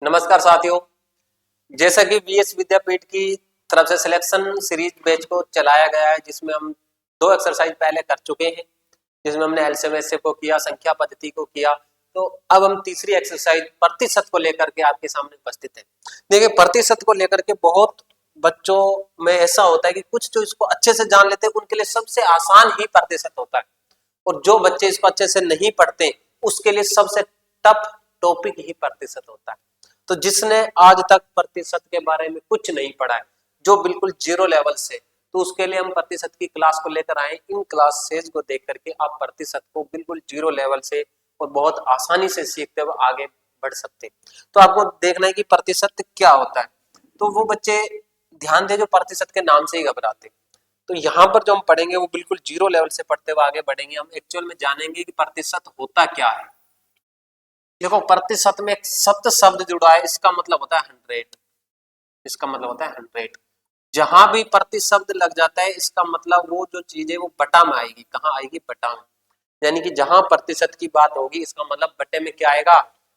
नमस्कार साथियों। जैसा कि बीएस विद्यापीठ की तरफ से सिलेक्शन सीरीज बैच को चलाया गया है, जिसमें हम 2 एक्सरसाइज पहले कर चुके हैं, जिसमें हमने एलसीएम एसए को किया, संख्या पद्धति को किया। तो अब हम तीसरी एक्सरसाइज प्रतिशत को लेकर के आपके सामने उपस्थित है। देखिए, प्रतिशत को लेकर के बहुत बच्चों में ऐसा होता है कि कुछ जो इसको अच्छे से जान लेते हैं उनके लिए सबसे आसान ही प्रतिशत होता है, और जो बच्चे इसको अच्छे से नहीं पढ़ते उसके लिए सबसे टफ टॉपिक ही प्रतिशत होता है। तो जिसने आज तक प्रतिशत के बारे में कुछ नहीं पढ़ा है, जो बिल्कुल जीरो लेवल से, तो उसके लिए हम प्रतिशत की क्लास को लेकर आए। इन क्लासेज को देख करके आप प्रतिशत को बिल्कुल जीरो लेवल से और बहुत आसानी से सीखते हुए आगे बढ़ सकते हैं। तो आपको देखना है कि प्रतिशत क्या होता है। तो वो बच्चे ध्यान दें जो प्रतिशत के नाम से ही घबराते। तो यहाँ पर जो हम पढ़ेंगे वो बिल्कुल जीरो लेवल से पढ़ते हुए आगे बढ़ेंगे। हम एक्चुअल में जानेंगे कि प्रतिशत होता क्या है। देखो, प्रतिशत में एक सत शब्द जुड़ा है, इसका मतलब होता है 100। इसका मतलब होता है 100। जहां भी प्रति शब्द लग जाता है, इसका मतलब वो जो चीज है वो बटा में आएगी। कहाँ आएगी? बटा में। यानी कि जहां प्रतिशत की बात होगी, इसका मतलब बटे में क्या आएगा?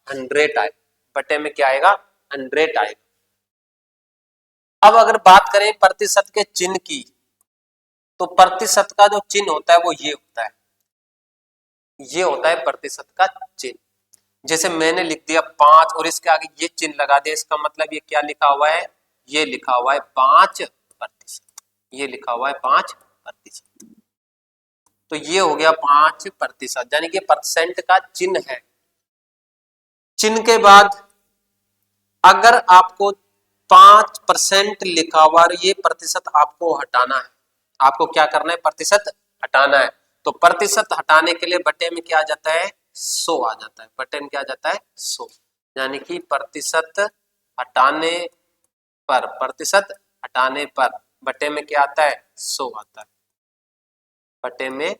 100 आएगा। बटे में क्या आएगा? 100 आएगा। अब अगर बात करें प्रतिशत के चिन्ह की, तो प्रतिशत का जो चिन्ह होता है वो ये होता है। ये होता है प्रतिशत का चिन्ह। जैसे मैंने लिख दिया 5 और इसके आगे ये चिन्ह लगा दिया, इसका मतलब ये क्या लिखा हुआ है? ये लिखा हुआ है 5%। ये लिखा हुआ है 5%। तो ये हो गया 5%, यानी कि परसेंट का चिन्ह है। चिन्ह के बाद अगर आपको 5% लिखा हुआ और ये प्रतिशत आपको हटाना है, आपको क्या करना है? प्रतिशत हटाना है। तो प्रतिशत हटाने के लिए बटे में क्या आ जाता है? 100 आ जाता है। बटे में क्या आ जाता है? 100। यानी कि प्रतिशत हटाने पर बटे में क्या आता है? 100 आता है। बटे में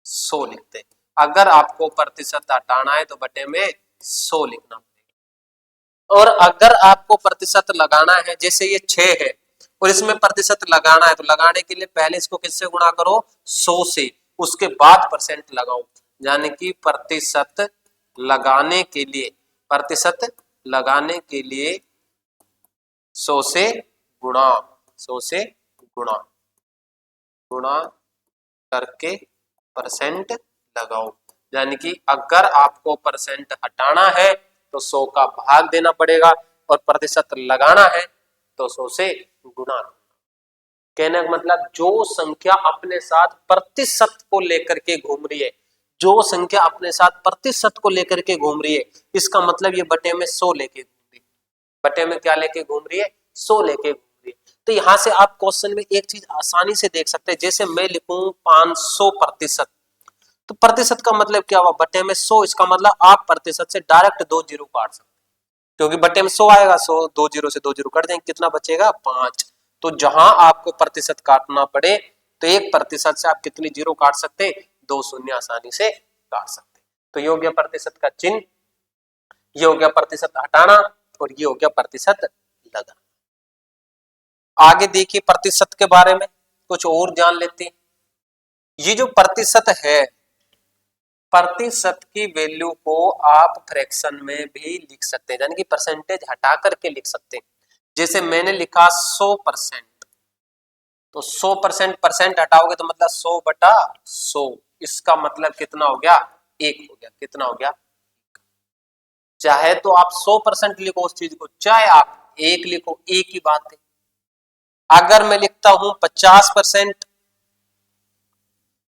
100 लिखते हैं। अगर आपको प्रतिशत हटाना है तो बटे में 100 लिखना पड़ेगा। और अगर आपको प्रतिशत लगाना है, जैसे ये 6 है और इसमें प्रतिशत लगाना है, तो लगाने के लिए पहले इसको किससे गुणा करो? 100 से, उसके बाद परसेंट लगाओ। यानी कि प्रतिशत लगाने के लिए 100 से गुणा, 100 से गुणा करके परसेंट लगाओ। यानी कि अगर आपको परसेंट हटाना है तो 100 का भाग देना पड़ेगा, और प्रतिशत लगाना है तो 100 से गुणा। कहने का मतलब, जो संख्या अपने साथ प्रतिशत को लेकर के घूम रही है, जो संख्या अपने साथ प्रतिशत को लेकर के घूम रही है, इसका मतलब ये बटे में 100 लेके घूम रही है। बटे में क्या लेके घूम रही है? 100 लेके घूम रही है। तो यहां से आप क्वेश्चन में एक चीज आसानी से देख सकते हैं। जैसे मैं लिखूं 500%, तो प्रतिशत का मतलब क्या हुआ? बटे में 100। इसका मतलब आप प्रतिशत से डायरेक्ट 2 जीरो काट सकते हैं, क्योंकि बटे में 100 आएगा। 100 2 जीरो से 2 जीरो कट जाएंगे, कितना बचेगा? 5। तो जहां आपको प्रतिशत काटना पड़े, तो 1% से आप कितनी जीरो काट सकते? 2 शून्य आसानी से काट सकते। तो ये हो गया प्रतिशत का चिन्ह, ये हो गया प्रतिशत हटाना, और ये हो गया प्रतिशत लगाना। आगे देखिए, प्रतिशत के बारे में कुछ और जान लेते हैं। ये जो प्रतिशत है, प्रतिशत की वैल्यू को आप फ्रैक्शन में भी लिख सकते हैं, यानी कि परसेंटेज हटा करके लिख सकते हैं। जैसे मैंने लिखा 100%, तो 100% परसेंट हटाओगे तो मतलब 100/100। इसका मतलब कितना हो गया? 1 हो गया। कितना हो गया? चाहे तो आप 100% लिखो उस चीज को, चाहे आप 1 लिखो, एक ही बात है। अगर मैं लिखता हूं 50%,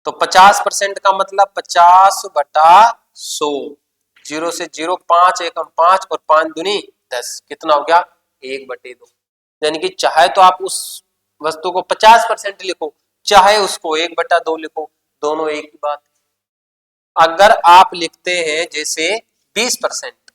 तो 50% का मतलब 50/100। 0 से 0, 5 एकम 5 और 5 दूनी 10। कितना हो गया? 1/2। यानी कि चाहे तो आप उस वस्तु को 50% लिखो, चाहे उसको 1/2 लिखो, दोनों एक ही बात है। अगर आप लिखते हैं जैसे 20%,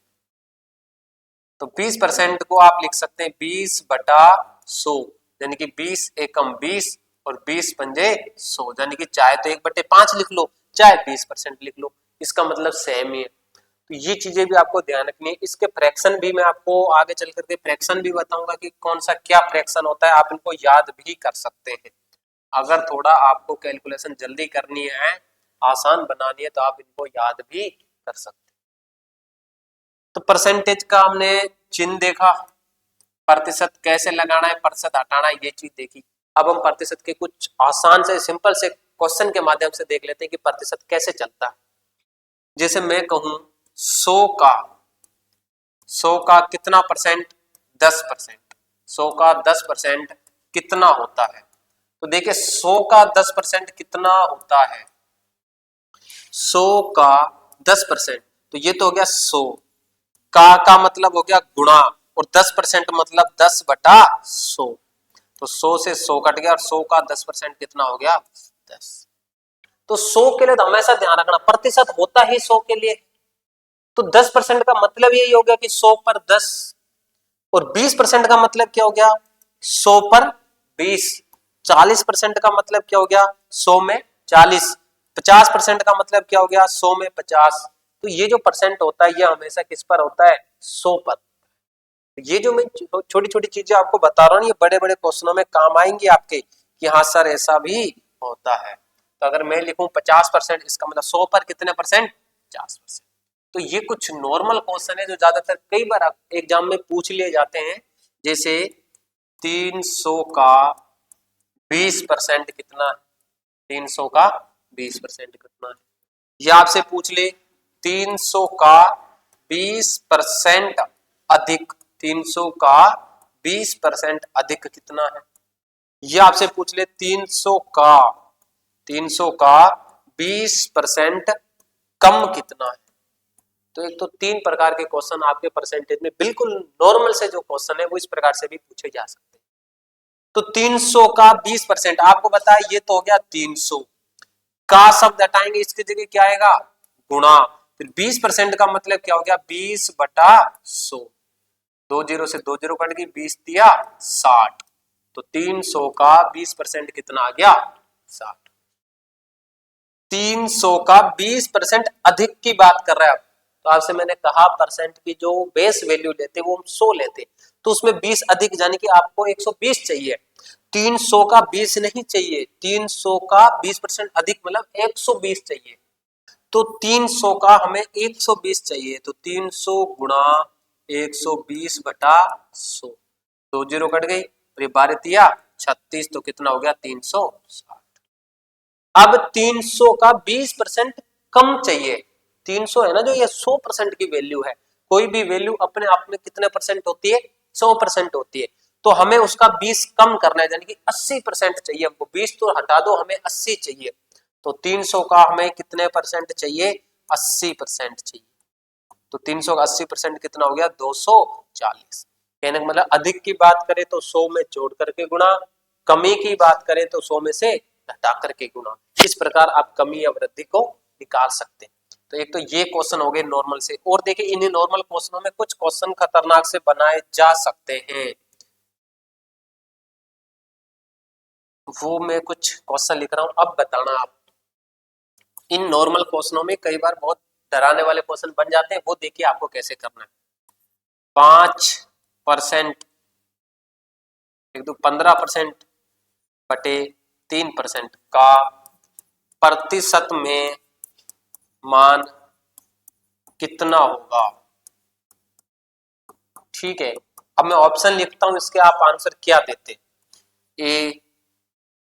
तो 20% को आप लिख सकते हैं 20/100, यानी कि 20 एकम 20 और 20 पंजे 100। यानी कि चाहे तो 1/5 लिख लो, चाहे 20% लिख लो, इसका मतलब सेम ही है। तो ये चीजें भी आपको ध्यान रखनी है। इसके फ्रैक्शन भी मैं आपको आगे चल करके फ्रैक्शन भी बताऊंगा कि कौन सा क्या फ्रैक्शन होता है, आप इनको याद भी कर सकते हैं। अगर थोड़ा आपको कैलकुलेशन जल्दी करनी है, आसान बनानी है, तो आप इनको याद भी कर सकते हैं। तो परसेंटेज का हमने चिन्ह देखा, प्रतिशत कैसे लगाना है, प्रतिशत हटाना है, ये चीज देखी। अब हम प्रतिशत के कुछ आसान से सिंपल से क्वेश्चन के माध्यम से देख लेते हैं कि प्रतिशत कैसे चलता है। जैसे मैं कहूं 100 का कितना परसेंट, 10%। 100 का 10% कितना होता है? तो देखिए 100 का 10% कितना होता है? 100 का 10%, तो ये तो हो गया 100 का मतलब हो गया गुणा, और 10% मतलब 10/100। तो 100 से 100 कट गया और 100 का 10% कितना हो गया? 10। तो 100 के लिए तो हमेशा ध्यान रखना प्रतिशत होता ही 100 के लिए, तो 10% का मतलब यही हो गया कि 100 पर 10, और 20% का मतलब क्या हो गया? 100 पर 20। 40% का मतलब क्या हो गया? 100 में 40। 50% का मतलब क्या हो गया? 100 में 50। तो ये जो परसेंट होता है ये हमेशा किस पर होता है? 100 पर। ये जो मैं छोटी छोटी चीजें आपको बता रहा हूँ ये बड़े बड़े क्वेश्चनों में काम आएंगी आपके, कि हाँ सर ऐसा भी होता है। तो अगर मैं लिखूं 50%, इसका मतलब 100 पर कितने परसेंट? 50%। तो ये कुछ नॉर्मल क्वेश्चन है जो ज्यादातर कई बार एग्जाम में पूछ लिए जाते हैं। जैसे 300 का 20% कितना है? 300 का 20% कितना है? ये आपसे पूछ ले 300 का 20% अधिक, 300 का 20% अधिक कितना है? ये आपसे पूछ ले 300 का 20% कम कितना है? तो एक तो 3 प्रकार के क्वेश्चन आपके परसेंटेज में बिल्कुल नॉर्मल से जो क्वेश्चन है वो इस प्रकार से भी पूछे जा सकते हैं। तो 300 का 20% आपको बताया, ये तो हो गया 300 का शब्द हटाएंगे, इसकी जगह क्या आएगा? गुणा। फिर 20% का मतलब क्या हो गया? 20/100। 2 0 से 2 0 कट गई, 20 दिया 60। तो 300 का 20% कितना आ गया? 60। 300 का 20% अधिक की बात कर रहा है। तो आपसे मैंने कहा परसेंट की जो बेस वैल्यू लेते वो हम 100 लेते, तो उसमें 20 अधिक यानी कि आपको 120 चाहिए। 300 का 20 नहीं चाहिए, 300 का 20% अधिक मतलब 120 चाहिए। तो 300 का हमें 120 चाहिए, तो 300 गुणा 120/100। 2 0 कट गई और ये 12 दिया 36, तो कितना हो गया? 360। अब 300 का 20% कम चाहिए। 300 है ना जो, ये 100% की वैल्यू है। कोई भी वैल्यू अपने आप में कितने परसेंट होती है? 100% होती है। तो हमें उसका 20 कम करना है, यानी कि 80% चाहिए हमको। 20 तो हटा दो, हमें 80 चाहिए। तो 300 का हमें कितने परसेंट चाहिए? 80% चाहिए। तो 300 का 80% कितना हो गया? 240। कहने का मतलब अधिक की बात करें तो 100 में जोड़ करके गुणा, कमी की बात करें तो 100 में से घटा करके गुणा। इस प्रकार आप कमी या वृद्धि को निकाल सकते हैं। तो एक तो ये क्वेश्चन हो गए नॉर्मल से, और देखिए इन्हीं नॉर्मल क्वेश्चनों में कुछ क्वेश्चन खतरनाक से बनाए जा सकते हैं। वो मैं कुछ क्वेश्चन लिख रहा हूं, अब बताना आप। इन नॉर्मल क्वेश्चनों में कई बार बहुत डराने वाले क्वेश्चन बन जाते हैं, वो देखिए आपको कैसे करना है। 5% एक दो 15% बटे 3% का प्रतिशत में मान कितना होगा? ठीक है, अब मैं ऑप्शन लिखता हूं, इसके आप आंसर क्या देते? ए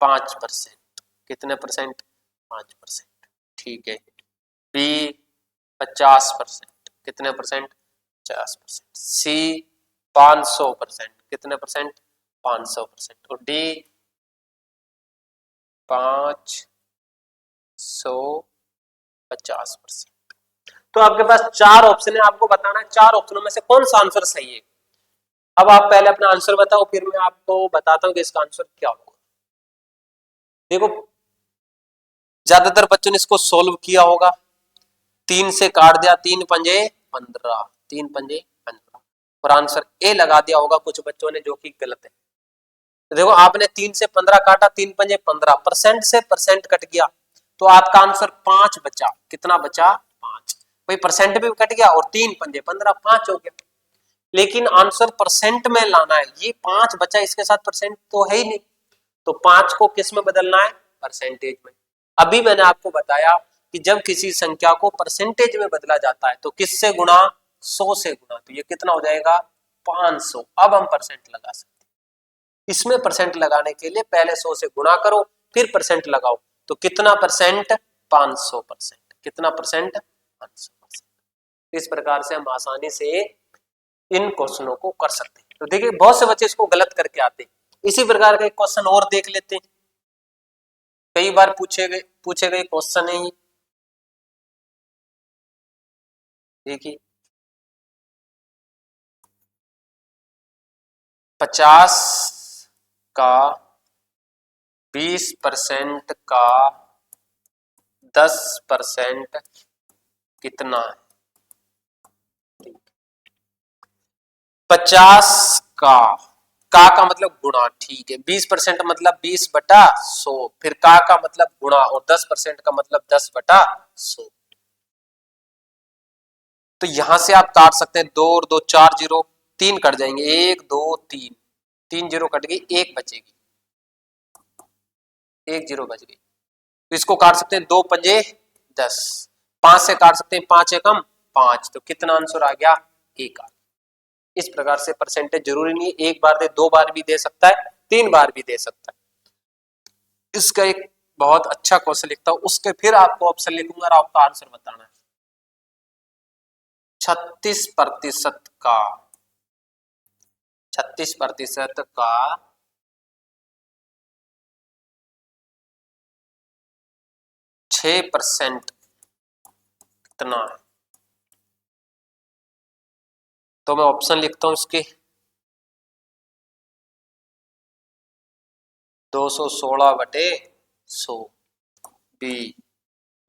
5%, कितने परसेंट? 5%। ठीक है। बी 50%, कितने परसेंट? 50%। सी 500%, कितने परसेंट? 500%। और डी 550%। तो आपके पास 4 ऑप्शन है, आपको बताना है 4 ऑप्शनों में से कौन सा आंसर सही है। अब आप पहले अपना आंसर बताओ, फिर मैं आपको बताता हूं कि इसका आंसर क्या होगा। देखो ज्यादातर बच्चों ने इसको सोल्व किया होगा, 3 से काट दिया, 3 पंजे 15, 3 पंजे 15, और आंसर ए लगा दिया होगा कुछ बच्चों ने, जो कि गलत है। तो देखो आपने 3 से 15 काटा, 3 पंजे 15, परसेंट से परसेंट कट गया, तो आपका आंसर 5 बचा। कितना बचा? 5। भाई परसेंट भी कट गया और 3 पंजे 15, 5 हो गया। लेकिन आंसर परसेंट में लाना है, ये 5 बचा, इसके साथ परसेंट तो है ही नहीं, तो 5 को किस में बदलना है? परसेंटेज में। अभी मैंने आपको बताया कि जब किसी संख्या को परसेंटेज में बदला जाता है तो किससे गुणा? 100 से गुणा। तो ये कितना हो जाएगा? 500। अब हम परसेंट लगा सकते हैं। इसमें परसेंट लगाने के लिए पहले 100 से गुणा करो फिर परसेंट लगाओ। तो कितना परसेंट? 500%। कितना परसेंट? 500%। इस प्रकार से हम आसानी से इन क्वेश्चनों को कर सकते हैं। तो देखिए बहुत से बच्चे इसको गलत करके आते हैं। इसी प्रकार का एक क्वेश्चन और देख लेते हैं। कई बार पूछे गए क्वेश्चन है। देखिए 50 का 20% का 10% कितना है? 50 का मतलब गुणा, ठीक है। 20% मतलब 20/100, फिर का मतलब गुणा, और 10% का मतलब 10/100। तो यहां से आप काट सकते हैं, 2 और 2 4 जीरो, 3 कट जाएंगे, 1 2 3, 3 जीरो कट गई, 1 बचेगी, 1 जीरो बच गई। तो इसको काट सकते हैं, 2 पंजे 10, 5 से काट सकते हैं, 5 एकम 5, तो कितना आंसर आ गया? 1 आ गया। इस प्रकार से परसेंटेज जरूरी नहीं है एक बार दे, 2 बार भी दे सकता है, 3 बार भी दे सकता है। इसका एक बहुत अच्छा क्वेश्चन लिखता हूं, उसके फिर आपको ऑप्शन लिखूंगा और आपका आंसर बताना है। 36% का 36% का 6% कितना है? तो मैं ऑप्शन लिखता हूं इसके, 216/100, बी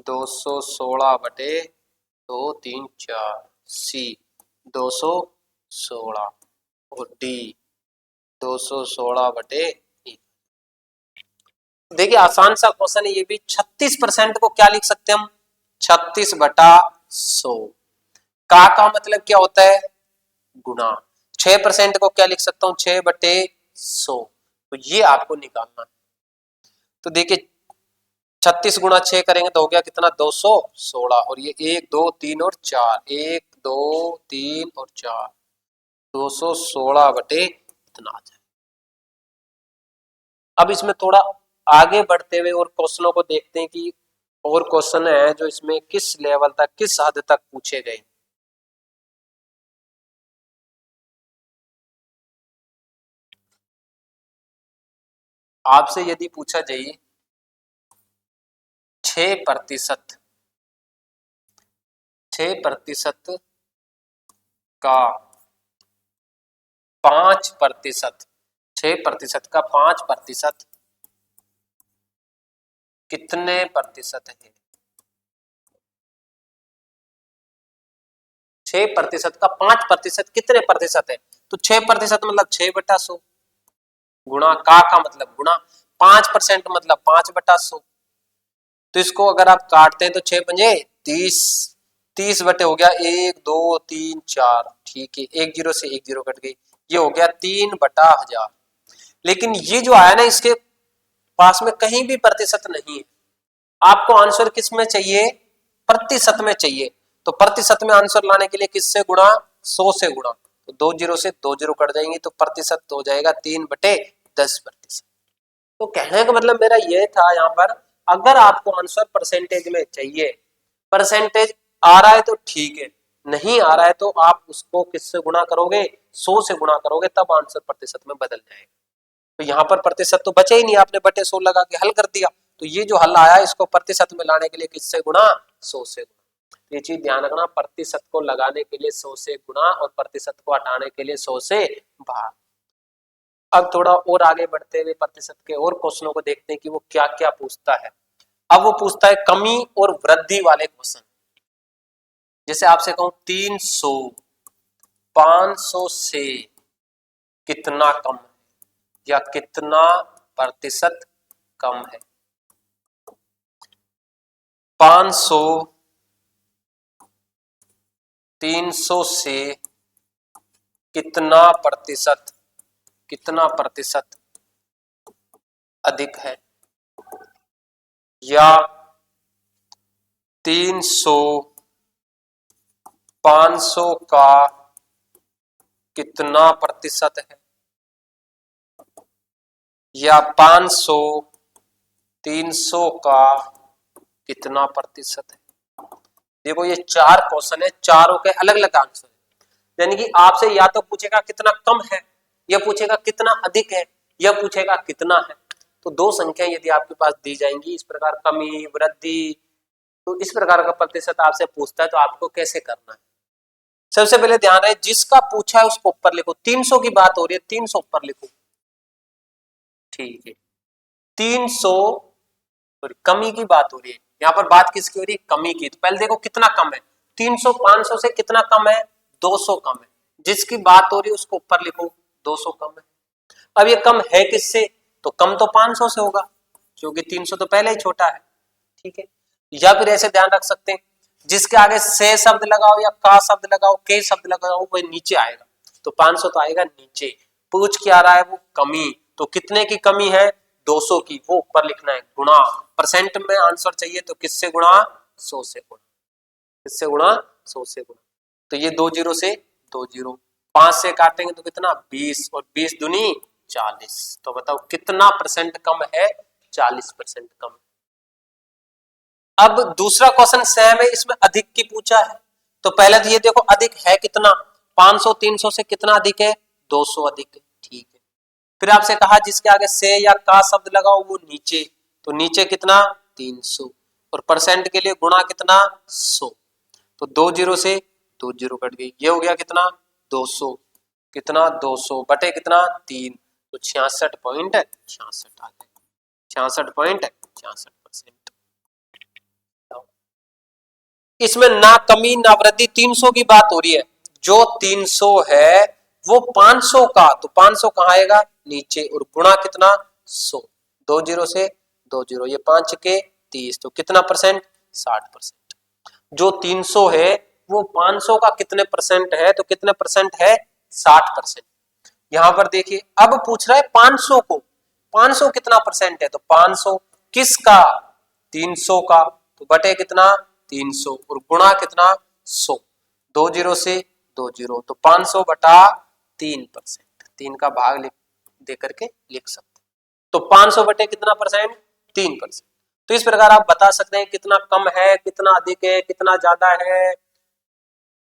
216/234, सी 216 और डी 216/1। देखिए आसान सा क्वेश्चन है ये भी। 36% को क्या लिख सकते हैं हम? 36/100। का मतलब क्या होता है? गुणा। 6% को क्या लिख सकता हूं? 6/100। तो ये आपको निकालना है। तो देखिए 36 गुणा 6 करेंगे तो हो गया कितना? 216, और ये 1 2 3 और 4, 1 2 3 और 4, 216 इतना आ जाए। अब इसमें थोड़ा आगे बढ़ते हुए और क्वेश्चनों को देखते हैं कि और क्वेश्चन है जो इसमें किस लेवल तक, किस हद तक पूछे गए। आपसे यदि पूछा जाए 6% 6% का 5%, 6% का 5% कितने प्रतिशत है? 6% का 5% कितने प्रतिशत है? तो 6% मतलब 6/100 गुणा का मतलब गुणा 5% मतलब 5/100। तो इसको अगर आप काटते हैं तो 6 पंजे 30, 30 बटे हो गया 1 2 3 4, ठीक है। 1 जीरो से 1 जीरो कट गई, ये हो गया 3/1000। लेकिन ये जो आया ना, इसके पास में कहीं भी प्रतिशत नहीं है। आपको आंसर किस में चाहिए? प्रतिशत में चाहिए। तो प्रतिशत में आंसर लाने के लिए किससे गुणा? 100 से गुणा। तो 2 जीरो से 2 जीरो कट जाएंगे, तो प्रतिशत हो जाएगा 3/10%। तो कहने का मतलब मेरा यह था यहाँ पर, अगर आपको आंसर परसेंटेज में चाहिए, परसेंटेज आ रहा है तो ठीक है, नहीं आ रहा है तो आप उसको किससे गुणा करोगे? 100 से गुणा करोगे, तब आंसर प्रतिशत में बदल जाएगा। तो यहाँ पर प्रतिशत तो बचे ही नहीं, आपने बटे 100 लगा के हल कर दिया। तो ये जो हल आया इसको प्रतिशत में लाने के लिए किससे गुणा? 100 से गुणा। ये चीज ध्यान रखना, प्रतिशत को लगाने के लिए 100 से गुणा और प्रतिशत को हटाने के लिए 100 से भाग। अब थोड़ा और आगे बढ़ते हुए प्रतिशत के और क्वेश्चनों को देखते हैं कि वो क्या क्या पूछता है। अब वो पूछता है कमी और वृद्धि वाले क्वेश्चन। जैसे आपसे कहूं 300 500 से कितना कम है, या कितना प्रतिशत कम है। 500 300 से कितना प्रतिशत अधिक है, या 300 500 का कितना प्रतिशत है, या 500 300 का कितना प्रतिशत है। देखो ये 4 क्वेश्चन है, चारों के अलग अलग आंसर है। यानी कि आपसे या तो पूछेगा कितना कम है, या पूछेगा कितना अधिक है, या पूछेगा कितना है। तो दो संख्याएं यदि आपके पास दी जाएंगी इस प्रकार, कमी वृद्धि, तो इस प्रकार का प्रतिशत आपसे पूछता है तो आपको कैसे करना है। सबसे पहले ध्यान रहे, जिसका पूछा है उसको ऊपर लिखो। 300 की बात हो रही है, 300 ऊपर लिखो, ठीक है। 300 कमी की बात हो रही है, यहाँ पर बात किसकी हो रही है, कमी की। तो पहले देखो कितना कम है, 300 500 से कितना कम है, 200 कम है। जिसकी बात हो रही है उसको ऊपर लिखो, 200 कम है। अब ये कम है किससे, तो कम तो 500 से होगा, क्योंकि 300 तो पहले ही छोटा है, ठीक है। या फिर ऐसे ध्यान रख सकते हैं, जिसके आगे से शब्द लगाओ या का शब्द लगाओ, के शब्द लगाओ, वो नीचे आएगा, तो 500 तो आएगा नीचे। पूछ क्या रहा है, वो कमी, तो कितने की कमी है, 200 की, वो ऊपर लिखना है। गुणा, परसेंट में आंसर चाहिए तो किससे गुणा, 100 से गुणा, किससे गुणा, 100 से गुणा। तो ये 2 जीरो से 2 जीरो, 5 से काटेंगे तो कितना, 20, और 20 दूनी 40। तो बताओ कितना परसेंट कम है, 40% कम है। अब दूसरा क्वेश्चन सेम है, इसमें अधिक की पूछा है। तो पहले तो ये देखो अधिक है कितना, 500 300 से कितना अधिक है, 200 अधिक है, ठीक है। फिर आपसे कहा जिसके आगे से या का शब्द लगाओ वो नीचे, तो नीचे कितना, 300, और परसेंट के लिए गुणा कितना, 100। तो 2 जीरो से 2 जीरो कट गई, ये हो गया कितना, 200, कितना 200 बटे कितना 3, तो 66.66 आ गए, 66.66%। इसमें ना कमी ना वृद्धि, 300 की बात हो रही है। जो 300 है वो 500 का, तो 500 कहां आएगा, नीचे, और गुणा कितना, 100। 2 जीरो से 2 जीरो, ये 5 के 30, तो कितना परसेंट, 60%। जो 300 है वो 500 का कितने परसेंट है, तो कितने परसेंट है, 60%। यहां पर देखिए अब पूछ रहा है 500 को, 500 कितना परसेंट है, तो 500 किसका, 300 का, तो बटे कितना, 300, और गुणा कितना, 100। 2 जीरो से 2 जीरो, तो 500 बटा 3%, 3 का भाग दे करके लिख सकते। तो 500 बटे कितना परसेंट, 3%। तो इस प्रकार आप बता सकते हैं कितना कम है, कितना अधिक है, कितना ज्यादा है,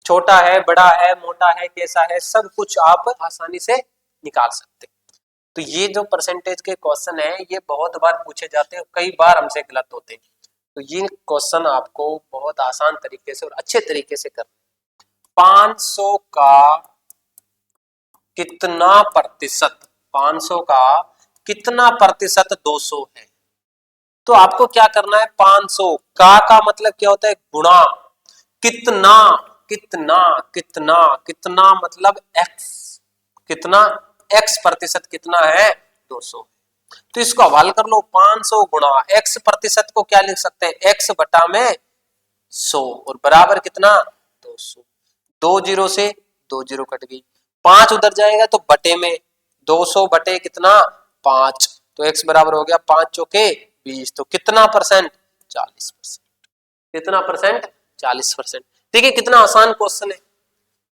छोटा है, बड़ा है, मोटा है, कैसा है, सब कुछ आप आसानी से निकाल सकते हैं। तो ये जो परसेंटेज के क्वेश्चन है ये बहुत बार पूछे जाते हैं, कई बार हमसे गलत होते हैं। तो ये क्वेश्चन आपको बहुत आसान तरीके से और अच्छे तरीके से करना। 500 का कितना प्रतिशत, 500 का कितना प्रतिशत 200 है। तो आपको क्या करना है, 500 का मतलब क्या होता है, गुणा, कितना, कितना, कितना, कितना मतलब x, कितना x प्रतिशत कितना है, 200। तो इसको हवाल कर लो, 500 गुणा x प्रतिशत को क्या लिख सकते हैं, x बटा में 100, और बराबर कितना, 200। 2 जीरो से 2 जीरो कट गई, 5 उधर जाएगा तो बटे में, 200 बटे कितना, 5, तो x बराबर हो गया 5 चौके 20, तो कितना परसेंट, 40%। कितना परसेंट, 40%। देखिए कितना आसान क्वेश्चन है।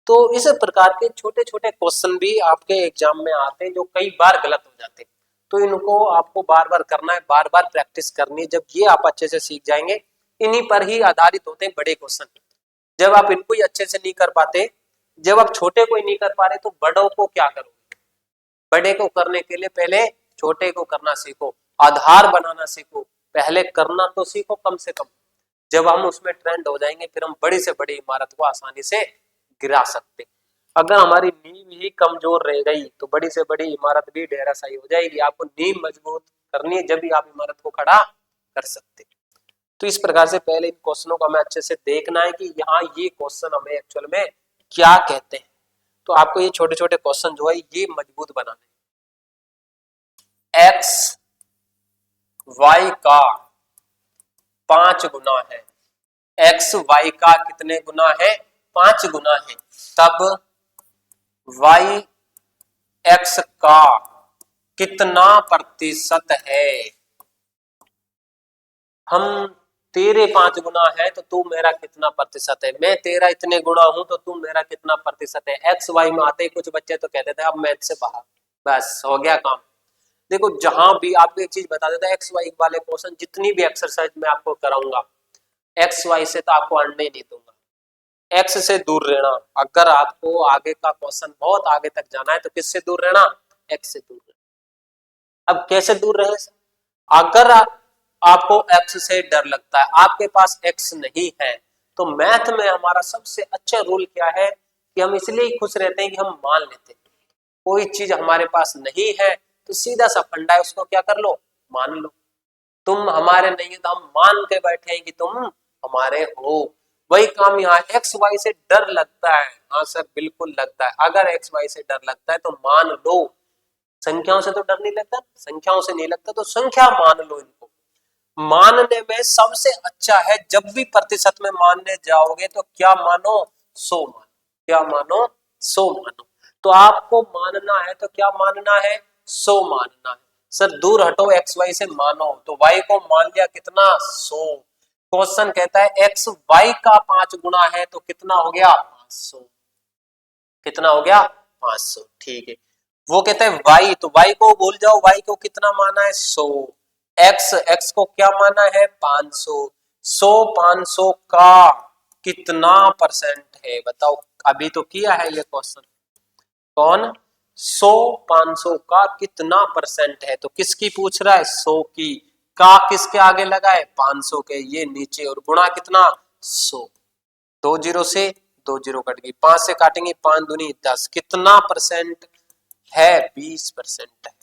तो इस प्रकार के छोटे छोटे क्वेश्चन भी आपके एग्जाम में आते हैं जो कई बार गलत हो जाते हैं। तो इनको आपको बार बार करना है, बार बार प्रैक्टिस करनी है। जब ये आप अच्छे से सीख जाएंगे, इन्हीं पर ही आधारित होते हैं बड़े क्वेश्चन। जब आप इनको ही अच्छे से नहीं कर पाते, जब आप छोटे को ही नहीं कर पा रहे, तो बड़ों को क्या करोगे। बड़े को करने के लिए पहले छोटे को करना सीखो, आधार बनाना सीखो, पहले करना तो सीखो कम से कम। जब हम उसमें ट्रेंड हो जाएंगे फिर हम बड़ी से बड़ी इमारत को आसानी से गिरा सकते। अगर हमारी नींव ही कमजोर रह गई तो बड़ी से बड़ी इमारत भी ढेराशायी हो जाएगी। आपको नींव मजबूत करनी है, जब भी आप इमारत को खड़ा कर सकते। तो इस प्रकार से पहले इन क्वेश्चनों को हमें अच्छे से देखना है कि यहाँ ये क्वेश्चन हमें एक्चुअल में क्या कहते हैं। तो आपको ये छोटे छोटे क्वेश्चन जो है ये मजबूत बनाने। एक्स वाई का 5 गुना है, एक्स वाई का कितने गुना है, 5 गुना है, तब वाई एक्स का कितना प्रतिशत है। हम तेरे 5 गुना है तो तू मेरा कितना प्रतिशत है, मैं तेरा इतने गुना हूं तो तू मेरा कितना प्रतिशत है। एक्स वाई में आते ही कुछ बच्चे तो कहते थे अब मैथ से बाहर, बस हो गया काम। देखो जहां भी आपको एक चीज बता देता है, एक्स वाई वाले क्वेश्चन जितनी भी एक्सरसाइज मैं आपको कराऊंगा, एक्स वाई से तो आपको अंडे नहीं दूंगा, एक्स से दूर रहना। अगर आपको आगे का क्वेश्चन बहुत आगे तक जाना है तो किससे दूर रहना, एक्स से दूर रहना। अब कैसे दूर रहे, अगर आपको एक्स से डर लगता है, आपके पास एक्स नहीं है, तो मैथ में हमारा सबसे अच्छा रूल क्या है कि हम इसलिए ही खुश रहते हैं कि हम मान लेते हैं। कोई चीज हमारे पास नहीं है तो सीधा सा फंडा है, उसको क्या कर लो, मान लो। तुम हमारे नहीं है तो हम मान के बैठे हैं कि तुम हमारे हो। वही काम यहाँ, एक्स वाई से डर लगता है, हाँ सर बिल्कुल लगता है। अगर एक्स वाई से डर लगता है तो मान लो, संख्याओं से तो डर नहीं लगता, संख्याओं से नहीं लगता तो संख्या मान लो। इनको मानने में सबसे अच्छा है, जब भी प्रतिशत में मानने जाओगे तो क्या मानो, 100 मानो। क्या मानो, 100 मानो। तो आपको मानना है तो क्या मानना है, 100 मानना है। सर दूर हटो एक्स वाई से, मानो तो वाई को मान लिया कितना, 100। क्वेश्चन कहता है एक्स वाई का 5 गुना है तो कितना हो गया, 500। कितना हो गया, 500। ठीक है, वो कहता है वाई, तो वाई को भूल जाओ, वाई को कितना माना है, 100। एक्स, एक्स को क्या माना है, 500। 100 500 का कितना परसेंट है बताओ, अभी तो किया है ये क्वेश्चन। कौन, 100 500 का कितना परसेंट है, तो किसकी पूछ रहा है, 100 की। का किसके आगे लगा है, 500 के, ये नीचे, और गुणा कितना, 100। 2 जीरो से 2 जीरो कट गई, 5 से काटेंगे, 5 दूनी 10, कितना परसेंट है, 20% है।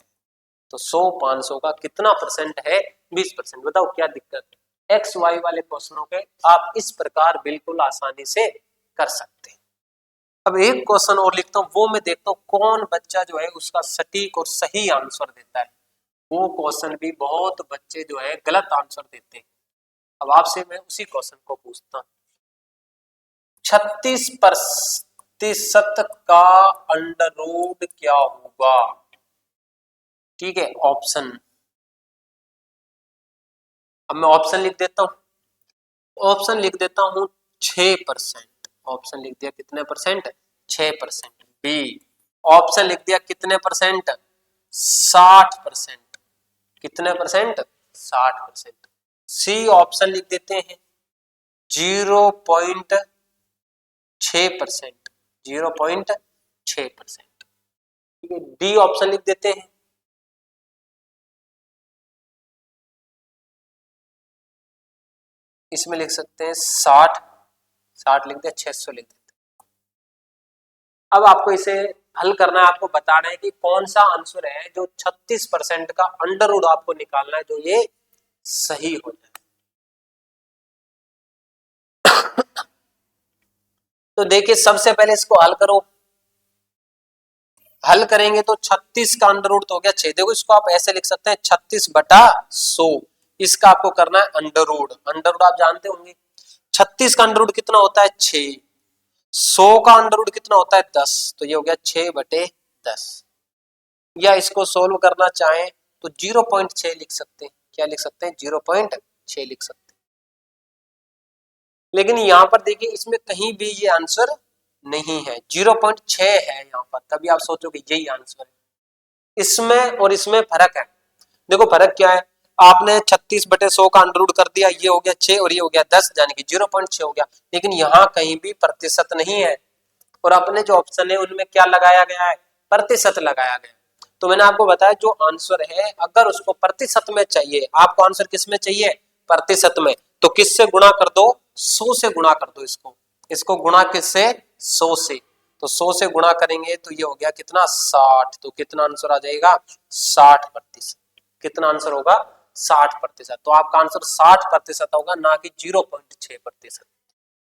तो 100 500 का कितना परसेंट है, 20%। बताओ क्या दिक्कत है, एक्स वाई वाले क्वेश्चनों के आप इस प्रकार बिल्कुल आसानी से कर सकते हैं। अब एक क्वेश्चन और लिखता हूं, वो मैं देखता हूं कौन बच्चा जो है उसका सटीक और सही आंसर देता है। वो क्वेश्चन भी बहुत बच्चे जो है गलत आंसर देते हैं। अब आपसे मैं उसी क्वेश्चन को पूछता हूं, 36% का अंडर रूट क्या होगा। ठीक है, ऑप्शन, अब मैं ऑप्शन लिख देता हूं, ऑप्शन लिख देता हूं 6%। ऑप्शन लिख दिया कितने परसेंट, 6%। बी ऑप्शन लिख दिया कितने परसेंट, 60%। कितने परसेंट, 60%। सी ऑप्शन लिख देते हैं 0.6%। 0.6%। ठीक है, डी ऑप्शन लिख देते हैं, इसमें लिख सकते हैं 60, 60 लिख दिया, 600 लिख देते हैं। अब आपको इसे हल करना है, आपको बताना है कि कौन सा आंसर है जो 36% का अंडर रूट आपको निकालना है जो ये सही हो जाए। तो देखिए सबसे पहले इसको हल करो, हल करेंगे तो 36 का अंडर रूट तो हो गया 6। देखो इसको आप ऐसे लिख सकते हैं 36/100। इसका आपको करना है अंडर रूट, अंडर रूट आप जानते होंगे, 36 का अंडर रूट कितना होता है, 6। 100 का अंडर रूट कितना होता है, 10। तो ये हो गया 6/10। या इसको सोल्व करना चाहें तो 0.6 लिख सकते हैं। क्या लिख सकते हैं, 0.6 लिख सकते हैं। लेकिन यहां पर देखिए इसमें कहीं भी ये आंसर नहीं है, 0.6 है यहाँ पर, तभी आप सोचोगे यही आंसर है। इसमें और इसमें फर्क है। देखो फर्क क्या है, आपने 36/100 का अंडर रूट कर दिया, ये हो गया 6 और ये हो गया 10, यानी कि 0.6 हो गया। लेकिन यहाँ कहीं भी प्रतिशत नहीं है, और अपने जो ऑप्शन है उनमें क्या लगाया गया है, प्रतिशत लगाया गया। तो मैंने आपको बताया जो आंसर है अगर उसको प्रतिशत में चाहिए, आपको आंसर किस में चाहिए, प्रतिशत में, तो किससे गुणा कर दो, 100 से गुणा कर दो। इसको गुणा किससे, 100 से। तो 100 से गुणा करेंगे तो ये हो गया कितना, 60। तो कितना आंसर आ जाएगा, 60%। कितना आंसर होगा, 60%। तो आपका आंसर 60% होगा, ना कि 0.6%।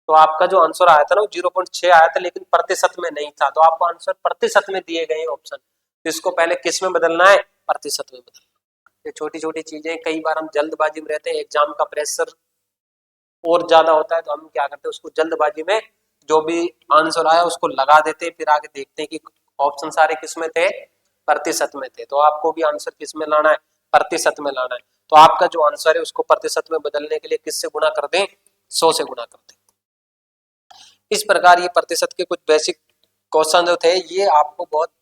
तो आपका जो आंसर आया था ना वो 0.6 आया था, लेकिन प्रतिशत में नहीं था। तो आपको आंसर प्रतिशत में दिए गए ऑप्शन, तो इसको पहले किस में बदलना है, प्रतिशत में बदलना। ये छोटी छोटी चीजें, कई बार हम जल्दबाजी में रहते हैं, एग्जाम का प्रेशर और ज्यादा होता है, तो हम क्या करते हैं उसको जल्दबाजी में जो भी आंसर आया उसको लगा देते हैं, फिर आगे देखते हैं कि ऑप्शन सारे किस में थे, प्रतिशत में थे। तो आपको भी आंसर किस में लाना है, प्रतिशत में लाना है। तो आपका जो आंसर है उसको प्रतिशत में बदलने के लिए किससे गुणा कर दें? 100 से गुणा कर दें। इस प्रकार ये प्रतिशत के कुछ बेसिक क्वेश्चन जो थे ये आपको बहुत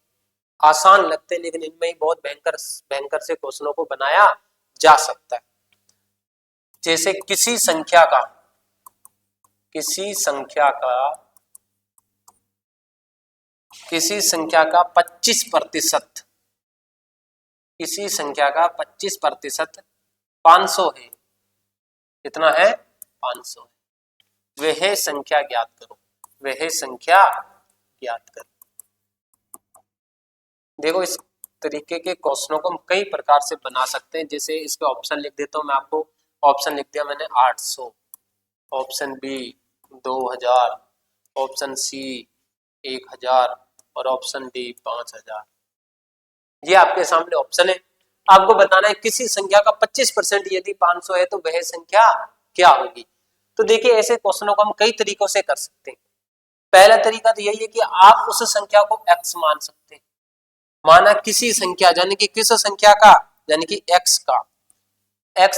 आसान लगते हैं, लेकिन इनमें ही बहुत भयंकर से क्वेश्चनों को बनाया जा सकता है। जैसे किसी संख्या का 25%, किसी संख्या का 25% 500 है। कितना है? 500 है। वह संख्या ज्ञात करो, वह संख्या ज्ञात करो। देखो इस तरीके के क्वेश्चनों को हम कई प्रकार से बना सकते हैं। जैसे इसके ऑप्शन लिख देता हूं मैं आपको। ऑप्शन लिख दिया मैंने 800, ऑप्शन बी 2000, ऑप्शन सी 1000 और ऑप्शन डी 5000। ये आपके सामने ऑप्शन है। आपको बताना है किसी संख्या का 25% यदि 500 है तो वह संख्या क्या होगी। तो देखिए ऐसे क्वेश्चनों को हम कई तरीकों से कर सकते हैं। पहला तरीका तो यही है कि आप उस संख्या को x मान सकते हैं। माना किसी संख्या यानी कि किस संख्या का, यानी कि x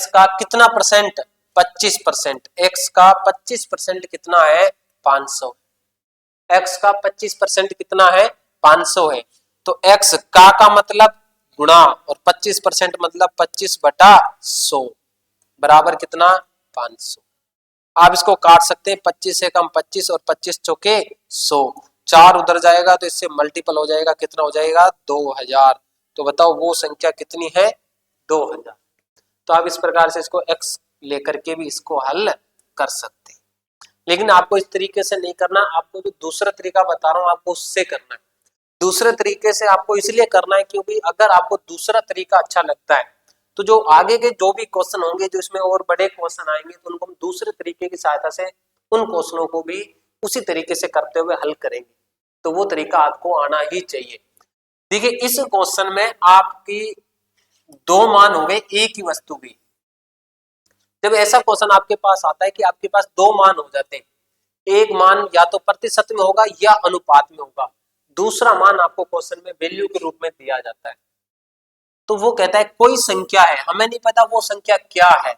का कितना परसेंट? 25%। x का 25% कितना है? 500। x का 25% कितना है? 500 है। तो x का मतलब गुणा और 25% मतलब 25/100 बराबर कितना? 500। आप इसको काट सकते हैं, 25 से कम 25 और 25 चौके 100, 4 उधर जाएगा तो इससे मल्टीपल हो जाएगा। कितना हो जाएगा? 2000। तो बताओ वो संख्या कितनी है? 2000। तो आप इस प्रकार से इसको x लेकर के भी इसको हल कर सकते हैं। लेकिन आपको इस तरीके से नहीं करना, आपको जो दूसरा तरीका बता रहा हूं आपको उससे करना है। दूसरे तरीके से आपको इसलिए करना है क्योंकि अगर आपको दूसरा तरीका अच्छा लगता है तो जो आगे के जो भी क्वेश्चन होंगे, जो इसमें और बड़े क्वेश्चन आएंगे, तो उनको हम दूसरे तरीके की सहायता से उन क्वेश्चनों को भी उसी तरीके से करते हुए हल करेंगे। तो वो तरीका आपको आना ही चाहिए। देखिए इस क्वेश्चन में आपकी दो मान हो गए एक ही वस्तु की। जब ऐसा क्वेश्चन आपके पास आता है कि आपके पास दो मान हो जाते हैं, एक मान या तो प्रतिशत में होगा या अनुपात में होगा, दूसरा मान आपको क्वेश्चन में वैल्यू के रूप में दिया जाता है। तो वो कहता है कोई संख्या है, हमें नहीं पता वो संख्या क्या है,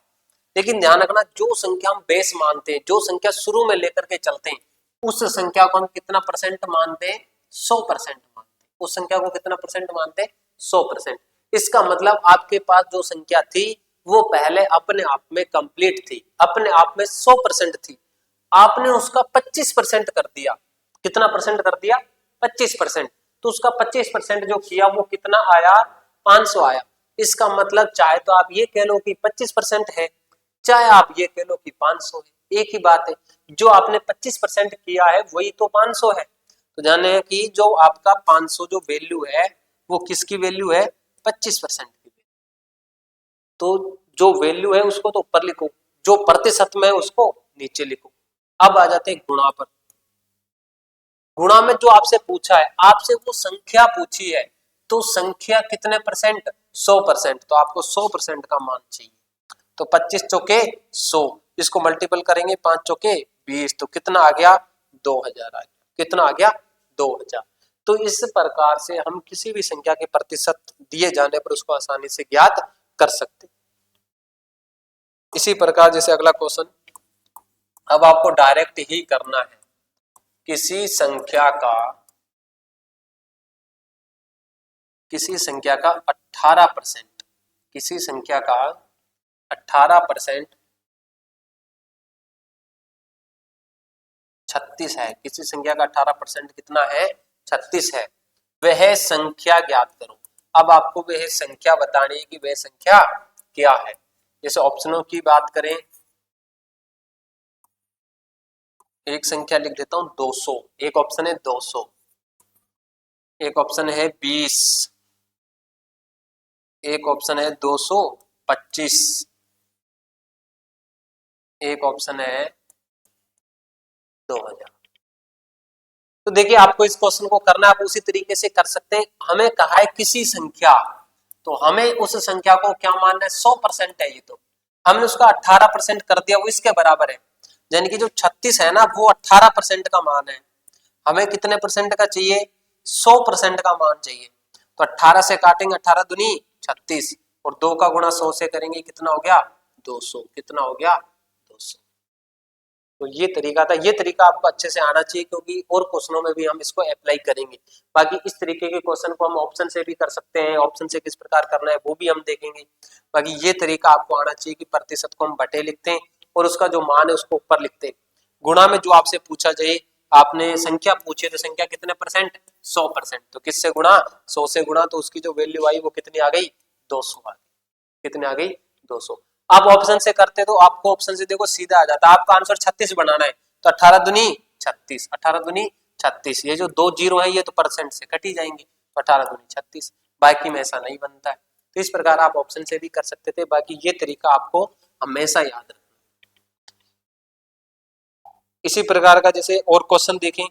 लेकिन ध्यान रखना जो संख्या हम बेस मानते हैं, जो संख्या शुरू में लेकर के चलते हैं, उस संख्या को हम कितना परसेंट मानते हैं? 100% मानते हैं। उस संख्या को कितना परसेंट मानते हैं? 100%। इसका मतलब आपके पास जो संख्या थी वो पहले अपने आप में कंप्लीट थी, अपने आप में 100% थी। आपने उसका 25% कर दिया। कितना परसेंट कर दिया? 25%। तो उसका 25% जो किया वो कितना आया? 500 आया। इसका मतलब चाहे तो आप ये कह लो कि 25% है, चाहे आप ये कह लो कि 500 है, एक ही बात है। जो आपने 25% किया है वही तो 500 है। तो जाने कि जो आपका 500 जो वैल्यू है वो किसकी वैल्यू है? 25% की। तो जो वैल्यू है उसको तो ऊपर लिखो, जो प्रतिशत में है उसको नीचे लिखो। अब आ जाते हैं गुणा पर। गुणा में जो आपसे पूछा है, आपसे वो संख्या पूछी है, तो संख्या कितने परसेंट? 100%। तो आपको 100% का मान चाहिए। तो 25 चौके 100, इसको मल्टीपल करेंगे 5 चौके 20, तो कितना आ गया? 2000 आ गया। कितना आ गया? 2000। तो इस प्रकार से हम किसी भी संख्या के प्रतिशत दिए जाने पर उसको आसानी से ज्ञात कर सकते। इसी प्रकार जैसे अगला क्वेश्चन, अब आपको डायरेक्ट ही करना है। किसी संख्या का 18%, किसी संख्या का 18% 36 है। किसी संख्या का 18% कितना है? 36 है। वह संख्या ज्ञात करो। अब आपको वह संख्या बतानी है कि वह संख्या क्या है। जैसे ऑप्शनों की बात करें, एक संख्या लिख देता हूं 200। एक ऑप्शन है 200, एक ऑप्शन है 20, एक ऑप्शन है 225, एक ऑप्शन है 2000। तो देखिए आपको इस क्वेश्चन को करना है, आप उसी तरीके से कर सकते हैं। हमें कहा है किसी संख्या, तो हमें उस संख्या को क्या मानना है? 100% है ये। तो हमने उसका 18% कर दिया, वो इसके बराबर है। यानी कि जो 36 है ना वो 18% का मान है। हमें कितने परसेंट का चाहिए? 100% का मान चाहिए। तो 18 से काटेंगे, 18 दूनी 36 और 2 का गुणा 100 से करेंगे कितना हो गया 200, कितना हो गया 200। तो ये तरीका था, ये तरीका आपको अच्छे से आना चाहिए क्योंकि और क्वेश्चनों में भी हम इसको अप्लाई करेंगे। बाकी इस तरीके के क्वेश्चन को हम ऑप्शन से भी कर सकते हैं, ऑप्शन से किस प्रकार करना है वो भी हम देखेंगे। बाकी ये तरीका आपको आना चाहिए कि प्रतिशत को हम बटे लिखते हैं और उसका जो मान है उसको ऊपर लिखते हैं। गुणा में जो आपसे पूछा जाए, आपने संख्या पूछी तो संख्या कितने परसेंट 100%, तो किससे गुणा 100 से गुणा, तो उसकी जो वैल्यू आई वो कितनी आ गई 200 आ गई। कितनी आ गई 200। आप ऑप्शन से करते तो आपको ऑप्शन से देखो सीधा आ जाता, आपका आंसर 36 बनाना है तो 18 दूनी 36, 18 दूनी 36, ये जो 2 जीरो है ये तो परसेंट से कट ही जाएंगे, तो 18 दूनी 36, बाकी में ऐसा नहीं बनता है। तो इस प्रकार आप ऑप्शन से भी कर सकते थे, बाकी ये तरीका आपको हमेशा याद रखना। इसी प्रकार का जैसे और क्वेश्चन देखें,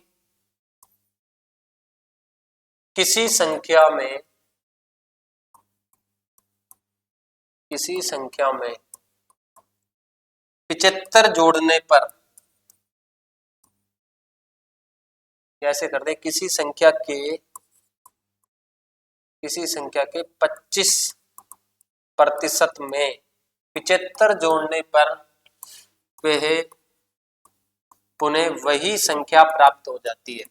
किसी संख्या में 75 जोड़ने पर, कैसे कर दे, किसी संख्या के 25% में 75 जोड़ने पर वह पुनः वही संख्या प्राप्त हो जाती है,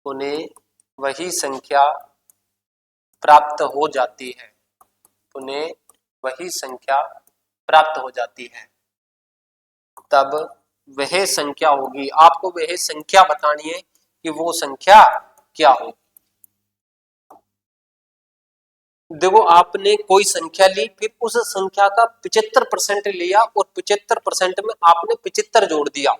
पुनः वही संख्या प्राप्त हो जाती है, पुनः वही संख्या प्राप्त हो जाती है, तब वह संख्या होगी। आपको वह संख्या बतानी है कि वो संख्या क्या होगी। देखो आपने कोई संख्या ली, फिर उस संख्या का 75% लिया और 75% में आपने 75 जोड़ दिया,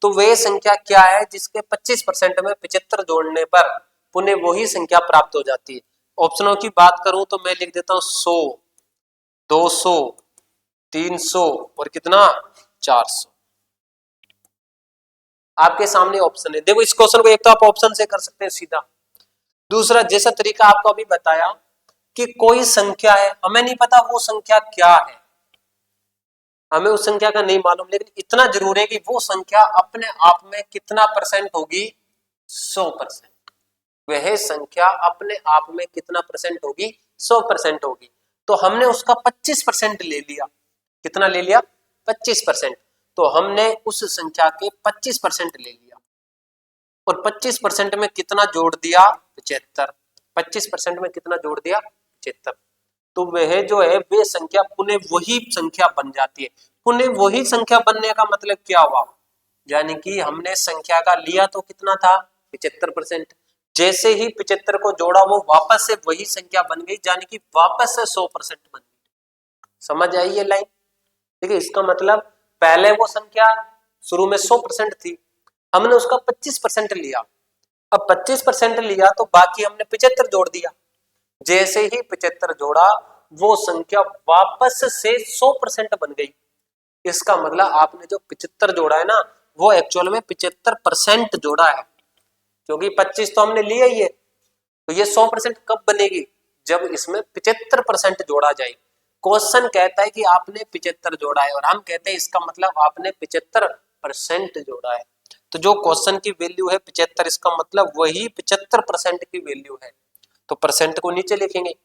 तो वह संख्या क्या है जिसके 25% में 75 जोड़ने पर पुनः वही संख्या प्राप्त हो जाती है। ऑप्शनों की बात करूं तो मैं लिख देता हूं 100, 200, 300 और कितना 400। आपके सामने ऑप्शन है, देखो इस क्वेश्चन को एक तो आप ऑप्शन से कर सकते हैं सीधा, दूसरा जैसा तरीका आपको अभी बताया कि कोई संख्या है, हमें नहीं पता वो संख्या क्या है, हमें उस संख्या का नहीं मालूम, लेकिन इतना जरूर है कि वो संख्या अपने आप में कितना परसेंट होगी 100%। वह संख्या अपने आप में कितना परसेंट होगी 100% होगी। तो हमने उसका 25% ले लिया, कितना ले लिया 25%, तो हमने उस संख्या के 25% ले लिया और 25% में कितना जोड़ दिया 75, 25% में कितना जोड़ दिया 75, तो वह जो है वे संख्या पुनः वही संख्या बन जाती है। पुनः वही संख्या बनने का मतलब क्या हुआ, यानी कि हमने संख्या का लिया तो कितना था 75%, जैसे ही 75 को जोड़ा वो वापस से वही संख्या बन गई, यानी कि वापस से 100% बन गई। समझ आई ये लाइन? देखिए इसका मतलब पहले वो संख्या शुरू में 100% थी, हमने उसका 25% लिया, अब 25% लिया तो बाकी हमने 75 जोड़ दिया, जैसे ही 75 जोड़ा वो संख्या वापस से 100% बन गई। इसका मतलब आपने जो 75 जोड़ा है ना वो एक्चुअल में 75% जोड़ा है, क्योंकि 25 तो हमने लिया ही है, तो ये 100% कब बनेगी जब इसमें 75% जोड़ा जाए। क्वेश्चन कहता है कि आपने 75 जोड़ा है और हम कहते हैं इसका मतलब आपने 75% जोड़ा है, तो जो क्वेश्चन की वैल्यू है 75, इसका मतलब वही 75% की वैल्यू है, तो परसेंट को नीचे लिखेंगे,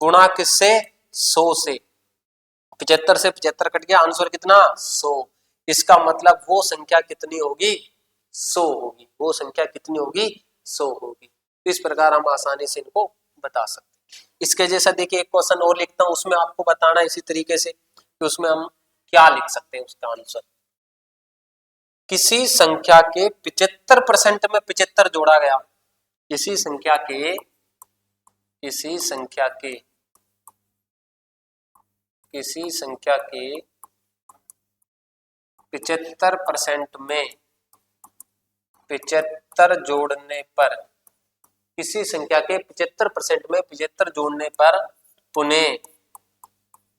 गुणा किससे 100 से, 75 से 75 कट गया, आंसर कितना 100, इसका मतलब वो संख्या कितनी होगी 100 होगी, वो संख्या कितनी होगी 100 होगी। इस प्रकार हम आसानी से इनको बता सकते हैं। इसके जैसा देखिए एक क्वेश्चन और लिखता हूं, उसमें आपको बताना इसी तरीके से कि उसमें हम क्या लिख सकते हैं उसका आंसर। किसी संख्या के 75% में 75 जोड़ा गया, किसी संख्या के 75% में 75 जोड़ने पर, किसी संख्या के 75% में 75 जोड़ने पर पुनः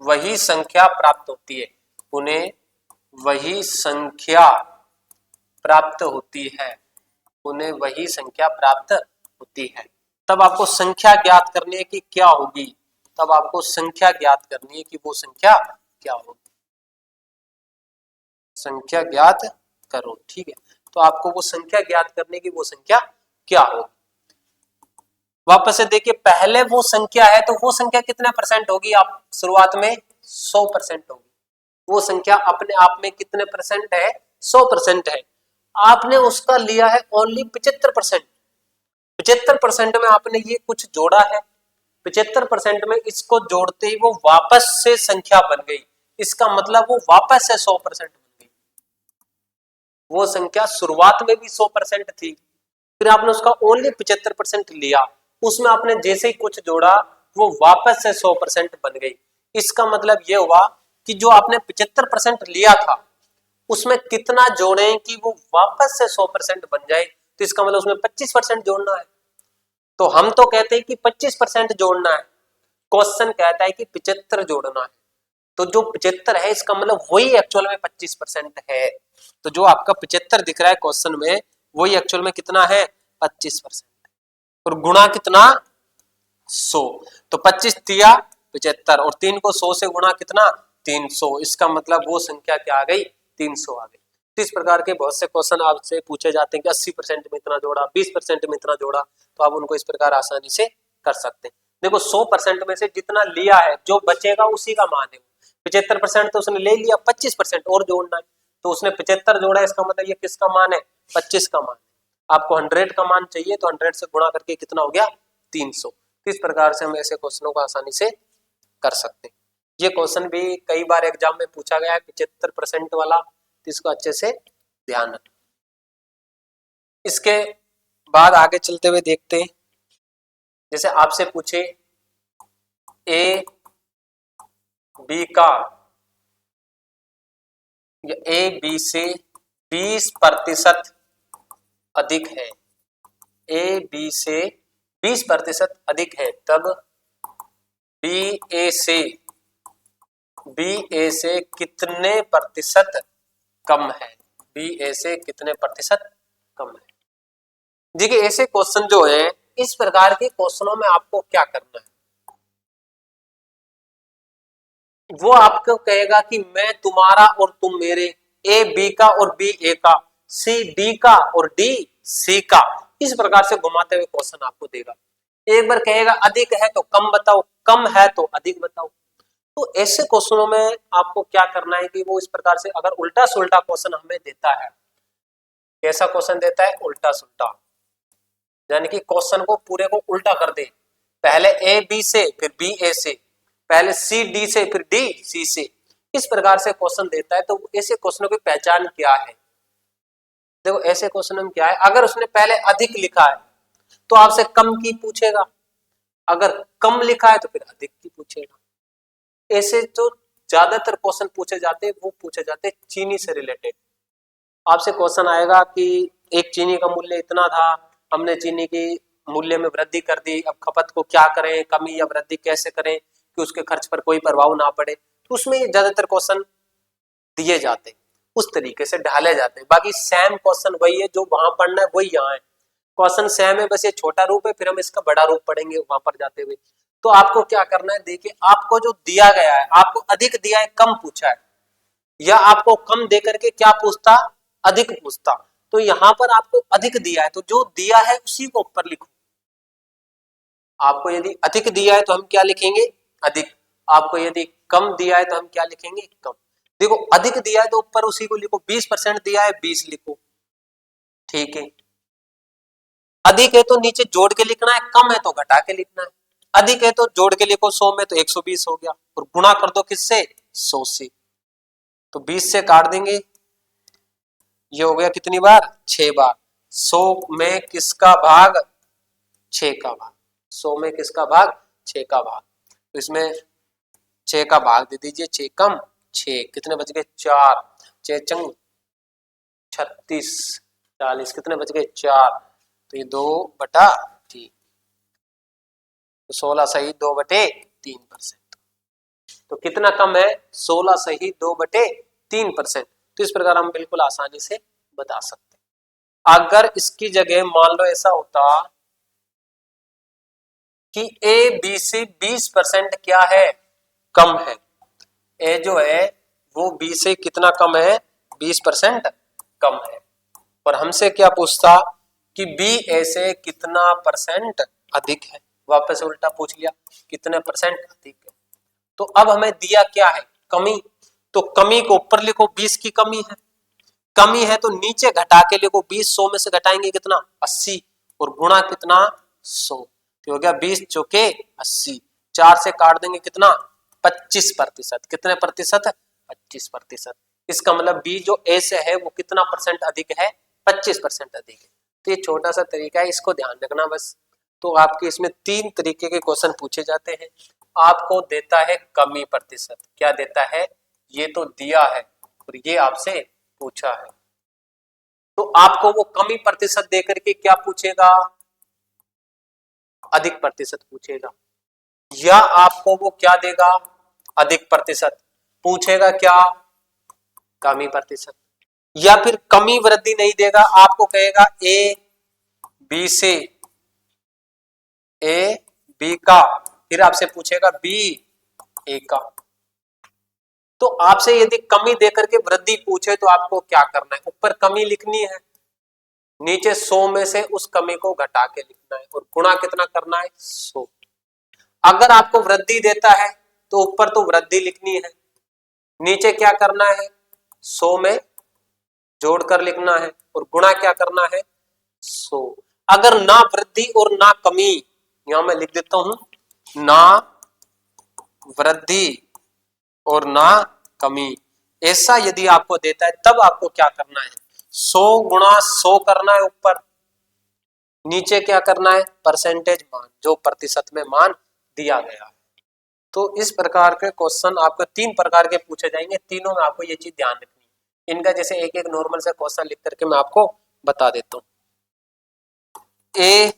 वही संख्या प्राप्त होती है, पुनः वही संख्या प्राप्त होती है, पुनः वही संख्या प्राप्त होती है। तब आपको संख्या ज्ञात करनी है कि क्या होगी, तब आपको संख्या ज्ञात करनी है कि वो संख्या क्या होगी। संख्या ज्ञात करो, ठीक है, तो आपको वो संख्या ज्ञात करने की वो संख्या क्या होगी। वापस से देखिए, पहले वो संख्या है तो वो संख्या कितना परसेंट होगी, आप शुरुआत में 100% होगी। वो संख्या अपने आप में कितने परसेंट है, 100% है। आपने उसका लिया है ओनली 75%। 75% में आपने ये कुछ जोड़ा है, 75% में इसको जोड़ते ही वो वापस से संख्या बन गई। इसका मतलब वो वापस से 100% बन गई। वो संख्या शुरुआत में भी 100% थी, फिर आपने उसका ओनली 75% लिया, उसमें आपने जैसे ही कुछ जोड़ा वो वापस से 100% बन गई। इसका मतलब ये हुआ कि जो आपने 75% लिया था उसमें कितना जोड़ें कि वो वापस से 100% बन जाए, तो इसका मतलब उसमें 25% जोड़ना है। तो हम तो कहते हैं कि 25% जोड़ना है, क्वेश्चन कहता है कि 75 जोड़ना है। तो जो 75 है इसका मतलब वही एक्चुअल में 25% है। तो जो आपका 75 दिख रहा है क्वेश्चन में वही एक्चुअल में कितना है, 25%। और गुणा कितना, 100। तो 25 दिया 75 और 3 को 100 से गुणा कितना, 300। इसका मतलब वो संख्या क्या आ गई, 300 आ गई। तो इस प्रकार के बहुत से क्वेश्चन आपसे पूछे जाते हैं कि 80% में इतना जोड़ा, 20% में इतना जोड़ा, तो आप उनको इस प्रकार आसानी से कर सकते हैं। देखो 100% में से जितना लिया है जो बचेगा उसी का मान है। 75% तो उसने ले लिया, 25% और जोड़ना है, तो उसने 75 जोड़ा, इसका मतलब ये किसका मान है, 25 का मान है। आपको 100 का मान चाहिए तो 100 से गुणा करके कितना हो गया, 300। इस प्रकार से हम ऐसे क्वेश्चनों को आसानी से कर सकते हैं। ये क्वेश्चन भी कई बार एग्जाम में पूछा गया है 75% वाला, तो इसको अच्छे से ध्यान रखना। इसके बाद आगे चलते हुए देखते हैं, जैसे आपसे पूछे ए बी का, ए बी से 20% अधिक है, ए बी से 20% अधिक है, तब बी ए से कितने प्रतिशत कम है, बी ए से कितने प्रतिशत कम है। देखिए ऐसे क्वेश्चन जो है, इस प्रकार के क्वेश्चनों में आपको क्या करना है, वो आपको कहेगा कि मैं तुम्हारा और तुम मेरे, ए बी का और बी ए का, सी डी का और डी सी का, इस प्रकार से घुमाते हुए क्वेश्चन आपको देगा। एक बार कहेगा अधिक है तो कम बताओ, कम है तो अधिक बताओ। तो ऐसे क्वेश्चनों में आपको क्या करना है कि वो इस प्रकार से अगर उल्टा सुल्टा क्वेश्चन हमें देता है, कैसा क्वेश्चन देता है, उल्टा सुल्टा, यानी कि क्वेश्चन को पूरे को उल्टा कर दे, पहले ए बी से फिर बी ए से, पहले सी डी से फिर डी सी से, इस प्रकार से क्वेश्चन देता है। तो ऐसे क्वेश्चनों की पहचान क्या है, देखो ऐसे क्वेश्चन में क्या है, अगर उसने पहले अधिक लिखा है तो आपसे कम की पूछेगा, अगर कम लिखा है तो फिर अधिक की पूछेगा। ऐसे जो ज्यादातर क्वेश्चन पूछे जाते हैं वो पूछे जाते हैं चीनी से रिलेटेड। आपसे क्वेश्चन आएगा कि एक चीनी का मूल्य इतना था, हमने चीनी की मूल्य में वृद्धि कर दी, अब खपत को क्या करें, कमी या वृद्धि कैसे करें कि उसके खर्च पर कोई प्रभाव ना पड़े। तो उसमें ज्यादातर क्वेश्चन दिए जाते, उस तरीके से ढाले जाते हैं। बाकी सेम क्वेश्चन वही है, जो वहां पढ़ना है वही यहाँ है, क्वेश्चन सेम है, बस ये छोटा रूप है, फिर हम इसका बड़ा रूप पढ़ेंगे वहां पर जाते हुए। तो आपको क्या करना है, देखिए आपको जो दिया गया है, आपको अधिक दिया है, कम पूछा है, या आपको कम दे करके क्या पूछता, अधिक पूछता। तो यहां पर आपको अधिक दिया है तो जो दिया है उसी को ऊपर लिखो। आपको यदि अधिक दिया है तो हम क्या लिखेंगे, अधिक। आपको यदि कम दिया है तो हम क्या लिखेंगे, कम। देखो अधिक दिया है तो ऊपर उसी को लिखो, 20% दिया है 20 लिखो, ठीक है। अधिक है तो नीचे जोड़ के लिखना है, कम है तो घटा के लिखना है। अधिक है तो जोड़ के लिखो 100 में तो 120 हो गया, और गुणा कर दो किससे, 100 से। तो 20 से काट देंगे, ये हो गया कितनी बार, 6 बार। 100 में किसका भाग, 6 का भाग। 100 में किसका भाग, 6 का भाग। तो इसमें 6 का भाग दे दीजिए, 6 कम 6, कितने बच गए, 4। 6 चंग 36, 40, कितने बच गए, 4। तो ये 2/3, तो 16 सही 2/3%। तो कितना कम है, 16 सही 2/3%। तो इस प्रकार हम बिल्कुल आसानी से बता सकते हैं। अगर इसकी जगह मान लो ऐसा होता कि ए बी से 20% क्या है, कम है, ए जो है वो बी से कितना कम है, 20% कम है, और हमसे क्या पूछता कि बी ए से कितना परसेंट अधिक है। वापस उल्टा पूछ लिया कितने परसेंट अधिक है। तो अब हमें दिया क्या है, कमी। तो कमी को ऊपर लिखो, 20 की कमी है। कमी है तो नीचे घटा के लिखो, 20 100 में से घटाएंगे कितना 80 और गुणा कितना 100, तो हो गया 20 चौके 80, 4 से काट देंगे कितना 25%। कितने प्रतिशत 25%। इसका मतलब बी जो ए से है वो कितना परसेंट अधिक है 25% अधिक है। तो ये छोटा सा तरीका है, इसको ध्यान रखना बस। तो आपके इसमें 3 तरीके के क्वेश्चन पूछे जाते हैं। आपको देता है कमी प्रतिशत, क्या देता है, ये तो दिया है और ये आपसे पूछा है, तो आपको वो कमी प्रतिशत देकर के क्या पूछेगा, अधिक प्रतिशत पूछेगा, या आपको वो क्या देगा, अधिक प्रतिशत पूछेगा, क्या कमी प्रतिशत, या फिर कमी वृद्धि नहीं देगा, आपको कहेगा ए बी से, ए बी का, फिर आपसे पूछेगा बी ए का। तो आपसे यदि कमी देकर के वृद्धि पूछे तो आपको क्या करना है, ऊपर कमी लिखनी है, नीचे 100 में से उस कमी को घटा के लिखना है और गुणा कितना करना है 100। अगर आपको वृद्धि देता है तो ऊपर तो वृद्धि लिखनी है, नीचे क्या करना है 100 में जोड़कर लिखना है और गुणा क्या करना है 100। अगर ना वृद्धि और ना कमी, यहां मैं लिख देता हूं, ना वृद्धि और ना कमी, ऐसा यदि आपको देता है तब आपको क्या करना है 100 गुणा 100 करना है ऊपर, नीचे क्या करना है परसेंटेज मान, जो प्रतिशत में मान दिया गया है। तो इस प्रकार के क्वेश्चन आपको 3 प्रकार के पूछे जाएंगे, तीनों में आपको ये चीज ध्यान रखनी है। इनका जैसे एक एक नॉर्मल से क्वेश्चन लिख करके मैं आपको बता देता हूं। ए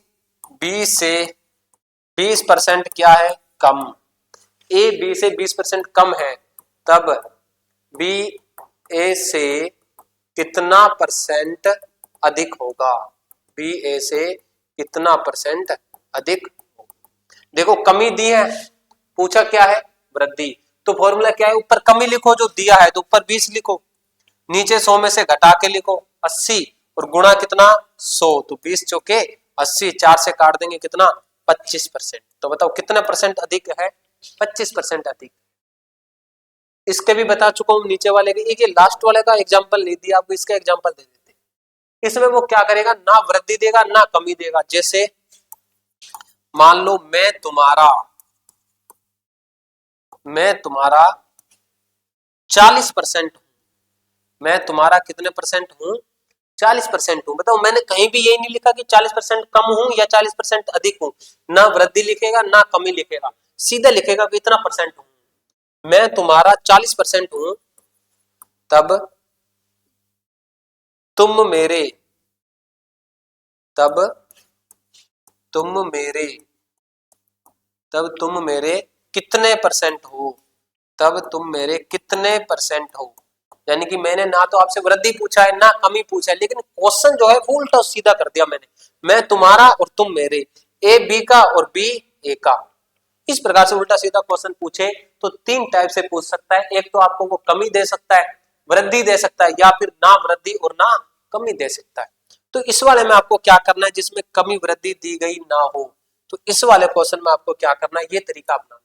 बी से 20% क्या है कम, ए बी से 20% कम है, तब बी ए से कितना परसेंट अधिक होगा, बी ए से कितना परसेंट अधिक होगा। देखो कमी दी है, पूछा क्या है वृद्धि, तो फॉर्मूला क्या है, ऊपर कमी लिखो जो दिया है तो ऊपर 20 लिखो, नीचे 100 में से घटा के लिखो 80 और गुणा कितना 100, तो 20 चौके 80, 4 से काट देंगे कितना 25%। तो बताओ कितना परसेंट अधिक है 25% अधिक। इसके भी बता चुका हूं नीचे वाले के, ये लास्ट वाले का एग्जांपल नहीं दिया आपको, इसका एग्जांपल दे देते हैं। इसमें वो क्या करेगा, ना वृद्धि देगा ना कमी देगा। जैसे मान लो मैं तुम्हारा 40% हूं, मैं तुम्हारा कितने परसेंट हूं 40% हूं। बताओ मैंने कहीं भी यही नहीं लिखा कि 40% कम हूं या 40% अधिक हूं, ना वृद्धि लिखेगा ना कमी लिखेगा, सीधा लिखेगा कि इतना परसेंट हूं। मैं तुम्हारा 40% हूं, तब तुम मेरे कितने परसेंट हो, तब तुम मेरे कितने परसेंट हो। यानी कि मैंने ना तो आपसे वृद्धि पूछा है ना कमी पूछा है, लेकिन क्वेश्चन जो है वो उल्टा सीधा कर दिया मैंने, मैं तुम्हारा और तुम मेरे, ए बी का और बी ए का। इस प्रकार से उल्टा सीधा क्वेश्चन पूछे तो 3 टाइप से पूछ सकता है। एक तो आपको वो कमी दे सकता है, वृद्धि दे सकता है, या फिर ना वृद्धि और ना कमी दे सकता है। तो इस वाले में आपको क्या करना है, जिसमें कमी वृद्धि दी गई ना हो, तो इस वाले क्वेश्चन में आपको क्या करना है, ये तरीका अपनाना है।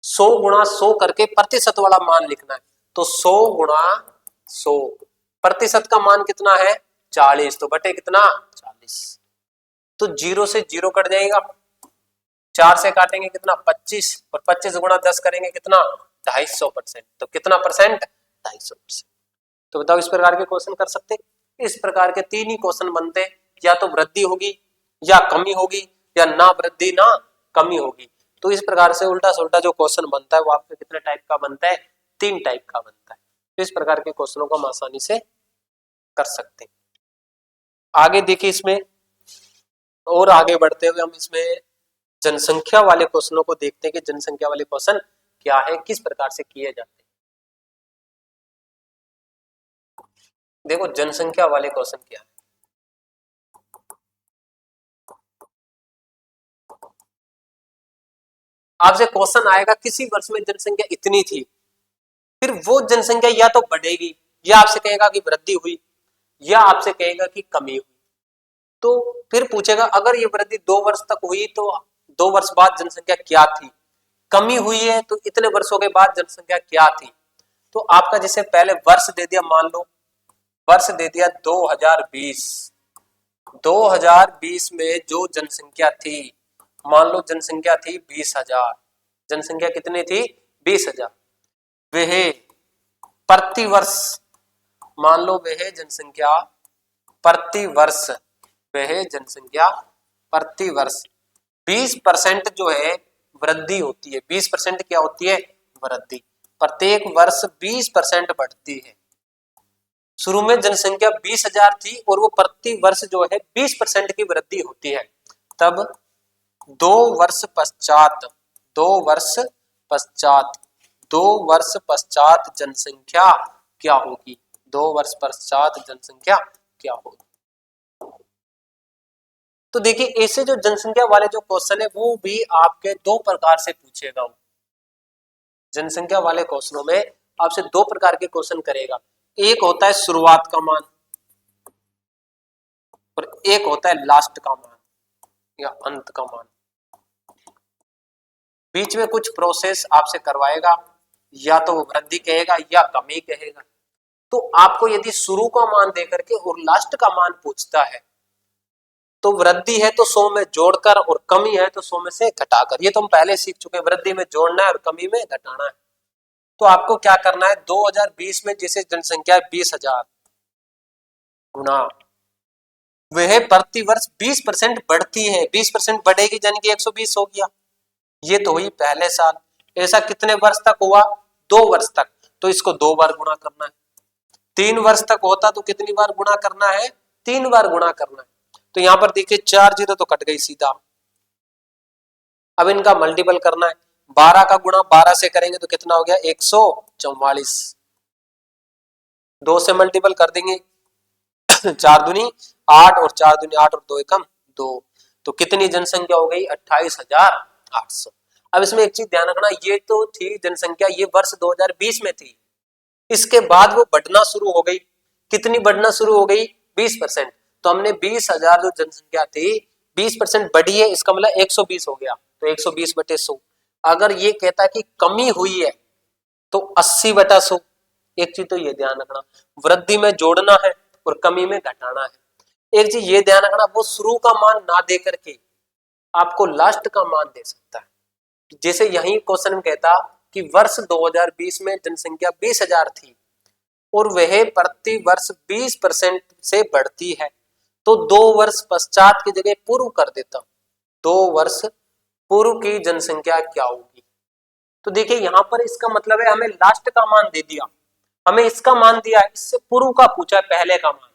100 गुणा 100 करके प्रतिशत वाला मान लिखना है। तो 100 गुणा 100, प्रतिशत का मान कितना है 40, तो बटे कितना 40, तो 0 से 0 कट जाएगा, 4 से काटेंगे कितना 25, और 25 गुणा 10 करेंगे कितना 250%, तो कितना परसेंट 250%। तो बताओ इस प्रकार के क्वेश्चन कर सकते। इस प्रकार के 3 ही क्वेश्चन बनते, या तो वृद्धि होगी या कमी होगी, या ना वृद्धि ना कमी होगी। तो इस प्रकार से उल्टा से उल्टा जो क्वेश्चन बनता है वो आपके कितने टाइप का बनता है, 3 टाइप का बनता है। तो इस प्रकार के क्वेश्चनों को हम आसानी से कर सकते हैं। आगे देखिए इसमें, और आगे बढ़ते हुए हम इसमें जनसंख्या वाले क्वेश्चनों को देखते हैं कि जनसंख्या वाले क्वेश्चन क्या है, किस प्रकार से किए जाते हैं। देखो जनसंख्या वाले क्वेश्चन क्या है, आपसे क्वेश्चन आएगा किसी वर्ष में जनसंख्या इतनी थी, फिर वो जनसंख्या या तो बढ़ेगी, या आपसे कहेगा कि वृद्धि हुई, या आपसे कहेगा कि कमी हुई। तो फिर पूछेगा अगर ये वृद्धि 2 वर्ष तक हुई तो 2 वर्ष बाद जनसंख्या क्या थी, कमी हुई है तो इतने वर्षों के बाद जनसंख्या क्या थी। तो आपका जैसे पहले वर्ष दे दिया, मान लो वर्ष दे दिया 2020, 2020 में जो जनसंख्या थी, मान लो जनसंख्या थी 20,000, जनसंख्या कितनी थी 20,000, वह प्रति वर्ष, मान लो वह जनसंख्या प्रति वर्ष, वह जनसंख्या प्रति वर्ष 20% जो है वृद्धि होती है। 20% क्या होती है, वृद्धि। प्रत्येक वर्ष 20% बढ़ती है। शुरू में जनसंख्या 20,000 थी और वो प्रति वर्ष जो है 20% की वृद्धि होती है। तब 2 वर्ष पश्चात, 2 वर्ष पश्चात, 2 वर्ष पश्चात जनसंख्या क्या होगी, 2 वर्ष पश्चात जनसंख्या क्या होगी। तो देखिए ऐसे जो जनसंख्या वाले जो क्वेश्चन है वो भी आपके 2 प्रकार से पूछेगा। जनसंख्या वाले क्वेश्चनों में आपसे 2 प्रकार के क्वेश्चन करेगा, एक होता है शुरुआत का मान और एक होता है लास्ट का मान या अंत का मान। बीच में कुछ प्रोसेस आपसे करवाएगा, या तो वो वृद्धि कहेगा या कमी कहेगा। तो आपको यदि शुरू का मान देकर के और लास्ट का मान पूछता है तो वृद्धि है तो 100 में जोड़कर और कमी है तो 100 में से घटाकर, ये तो हम पहले सीख चुके हैं, वृद्धि में जोड़ना है और कमी में घटाना है। तो आपको क्या करना है, 2020 में जैसे जनसंख्या 20,000 गुना वह प्रति वर्ष 20% बढ़ती है, 20% बढ़ेगी यानी कि 120 हो गया। ये तो हुई पहले साल। ऐसा कितने वर्ष तक हुआ, 2 वर्ष तक, तो इसको 2 बार गुणा करना है। 3 वर्ष तक होता तो कितनी बार गुणा करना है, 3 बार गुणा करना है। तो यहां पर देखिए 4 जीरो तो कट गई सीधा। अब इनका मल्टीपल करना है, 12 का गुणा 12 से करेंगे तो कितना हो गया 144, 2 से मल्टीपल कर देंगे 4 दूनी 8 और 4 दूनी 8 और 2 एकम 2, तो कितनी जनसंख्या हो गई 28,800। अब इसमें एक चीज ध्यान रखना, ये तो थी जनसंख्या, ये वर्ष 2020 में थी, इसके बाद वो बढ़ना शुरू हो गई। कितनी बढ़ना शुरू हो गई, 20%। तो हमने 20,000 जो जनसंख्या थी 20% बढ़ी है, इसका मतलब 120 हो गया, तो 120/100। अगर ये कहता है कि कमी हुई है तो 80/100। एक चीज तो ये ध्यान रखना, वृद्धि में जोड़ना है और कमी में घटाना है। एक चीज ये ध्यान रखना, वो शुरू का मान ना दे करके आपको लास्ट का मान दे सकता है। जैसे यही क्वेश्चन में कहता कि वर्ष 2020 में जनसंख्या 20,000 थी और वह प्रति वर्ष 20% से बढ़ती है, तो 2 वर्ष पश्चात की जगह पूर्व कर देता, 2 वर्ष पूर्व की जनसंख्या क्या होगी। तो देखिए यहां पर इसका मतलब है हमें लास्ट का मान दे दिया, हमें इसका मान दिया, इससे पूर्व का पूछा है पहले का मान।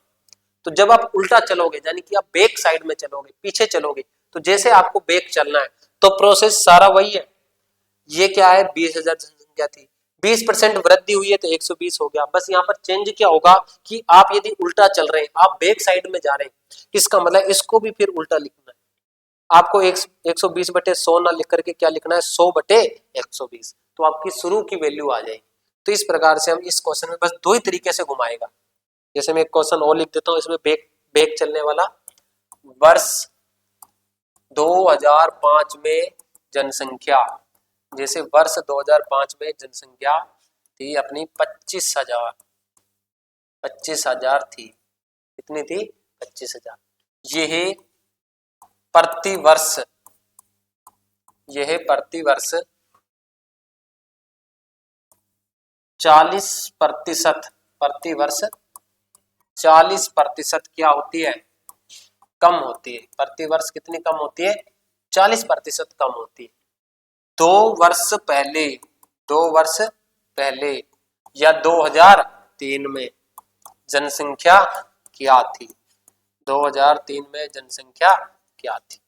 तो जब आप उल्टा चलोगे यानी कि आप बैक साइड में चलोगे, पीछे चलोगे, तो जैसे आपको बैक चलना है तो प्रोसेस सारा वही है। ये क्या है, 20,000 जनसंख्या थी, 20% वृद्धि हुई है तो 120 हो गया। बस यहाँ पर चेंज क्या होगा कि आप यदि उल्टा चल रहे हैं, आप बैक साइड में जा रहे हैं, इसका मतलब इसको भी फिर उल्टा लिखना है। आपको 120/100 ना लिख करके क्या लिखना है, 100/120, तो आपकी शुरू की वैल्यू आ जाएगी। तो इस प्रकार से हम इस क्वेश्चन में बस 2 ही तरीके से घुमाएगा। जैसे मैं एक क्वेश्चन और लिख देता हूँ, इसमें बैक चलने वाला, वर्ष 2005 में जनसंख्या, जैसे वर्ष 2005 में जनसंख्या थी अपनी 25,000 थी, कितनी थी 25,000। यह प्रति वर्ष 40%, प्रति वर्ष 40% क्या होती है, कम होती है। प्रति वर्ष कितनी कम होती है, 40% कम होती है। 2 वर्ष पहले या 2003 में जनसंख्या क्या थी, 2003 में जनसंख्या क्या थी।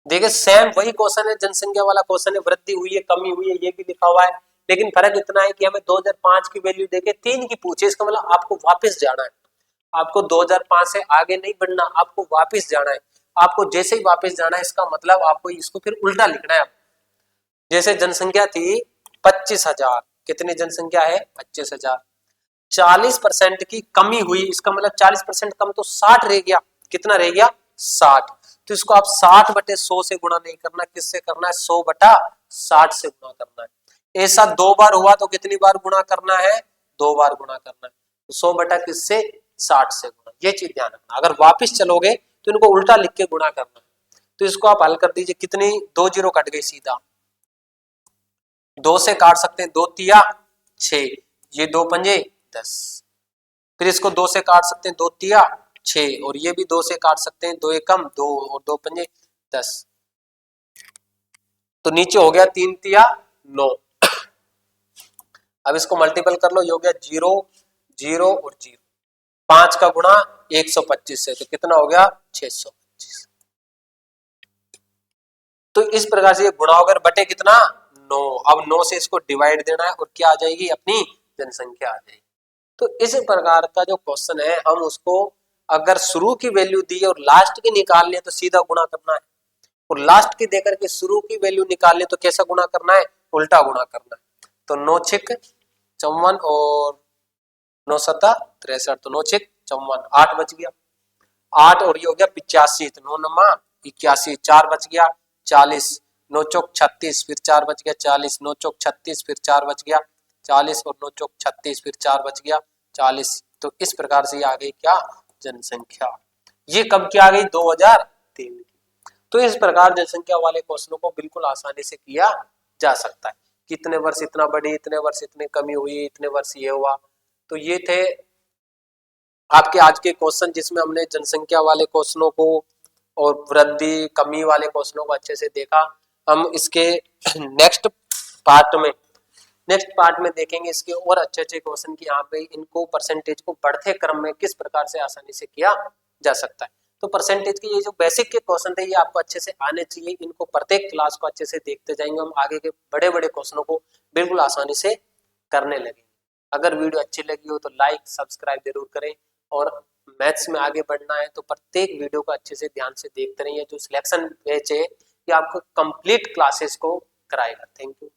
देखिए सेम वही क्वेश्चन है, जनसंख्या वाला क्वेश्चन है, वृद्धि हुई है कमी हुई है ये भी लिखा हुआ है, लेकिन फर्क इतना है कि हमें 2005 की वैल्यू देके 3 की पूछे, इसका मतलब आपको वापस जाना है, आपको 2005 से आगे नहीं बढ़ना, आपको वापस जाना है। आपको जैसे ही वापस जाना है इसका मतलब आपको इसको फिर उल्टा लिखना है। जैसे जनसंख्या थी 25,000, कितनी जनसंख्या है 25,000, 40% की कमी हुई, इसका मतलब 40% कम तो 60 रह गया, कितना रह गया 60। तो इसको आप 60/100 से गुणा नहीं करना, किससे करना है? 100/60 से गुणा करना है। ऐसा 2 बार हुआ तो कितनी बार गुणा करना है? 2 बार गुणा करना है। तो 100 बटा किससे? 60 से गुणा। ये चीज ध्यान रखना। अगर वापिस चलोगे तो इनको उल्टा लिख के गुणा करना है। तो इसको आप हल कर दीजिए। कितनी? 2 जीरो कट गई सीधा, 2 से काट सकते हैं, 2 तिया 6, ये 2 पंजे 10। फिर इसको 2 से काट सकते हैं, 2 तिया 6, और ये भी 2 से काट सकते हैं, 2 एकम 2 और 2 पंजे 10। तो नीचे हो गया 3 तिया 9। अब इसको मल्टीपल कर लो, ये हो गया 0 0 और 0। 5 का गुणा 125 से, तो कितना हो गया? 625। तो इस प्रकार से ये गुणा होकर बटे कितना? 9। अब 9 से इसको डिवाइड देना है और क्या आ जाएगी? अपनी जनसंख्या आ जाएगी। तो इस प्रकार का जो क्वेश्चन है, हम उसको अगर शुरू की वैल्यू दी है और लास्ट की निकालनी है तो सीधा गुणा करना है, और लास्ट की देकर के शुरू की वैल्यू निकालनी तो कैसा गुणा करना है? उल्टा गुणा करना है। तो 9 छिक 54 और 9 सत्ता 63, तो 9 छिक 54, 8 बच गया। 8 और ये हो गया 85, तो 9 नमा 81, 4 बच गया 40, 9 चौक 36, फिर 4 बच गया 40, 9 चौक 36, फिर 4 बच गया 40, और 9 चौक 36, फिर 4 बच गया 40। तो इस प्रकार से ये आ गई क्या? जनसंख्या। ये कब की आ गई? 2003 की। तो इस प्रकार जनसंख्या वाले क्वेश्चनों को बिल्कुल आसानी से किया जा सकता है। कितने वर्ष इतना बढ़ी, इतने वर्ष इतनी कमी हुई, इतने वर्ष ये हुआ। तो ये थे आपके आज के क्वेश्चन, जिसमें हमने जनसंख्या वाले क्वेश्चनों को और वृद्धि कमी वाले क्वेश्चनों को अच्छे से देखा। हम इसके नेक्स्ट पार्ट में देखेंगे इसके और अच्छे अच्छे क्वेश्चन की यहाँ पे इनको परसेंटेज को बढ़ते क्रम में किस प्रकार से आसानी से किया जा सकता है। तो परसेंटेज के ये जो बेसिक के क्वेश्चन थे ये आपको अच्छे से आने चाहिए। इनको प्रत्येक क्लास को अच्छे से देखते जाएंगे, हम आगे के बड़े बड़े क्वेश्चनों को बिल्कुल आसानी से करने लगेंगे। अगर वीडियो अच्छी लगी हो तो लाइक सब्सक्राइब जरूर करें, और मैथ्स में आगे बढ़ना है तो प्रत्येक वीडियो को अच्छे से ध्यान से देखते रहिए। जो सिलेक्शन बैच है ये आपको कंप्लीट क्लासेस को कराएगा। Thank you.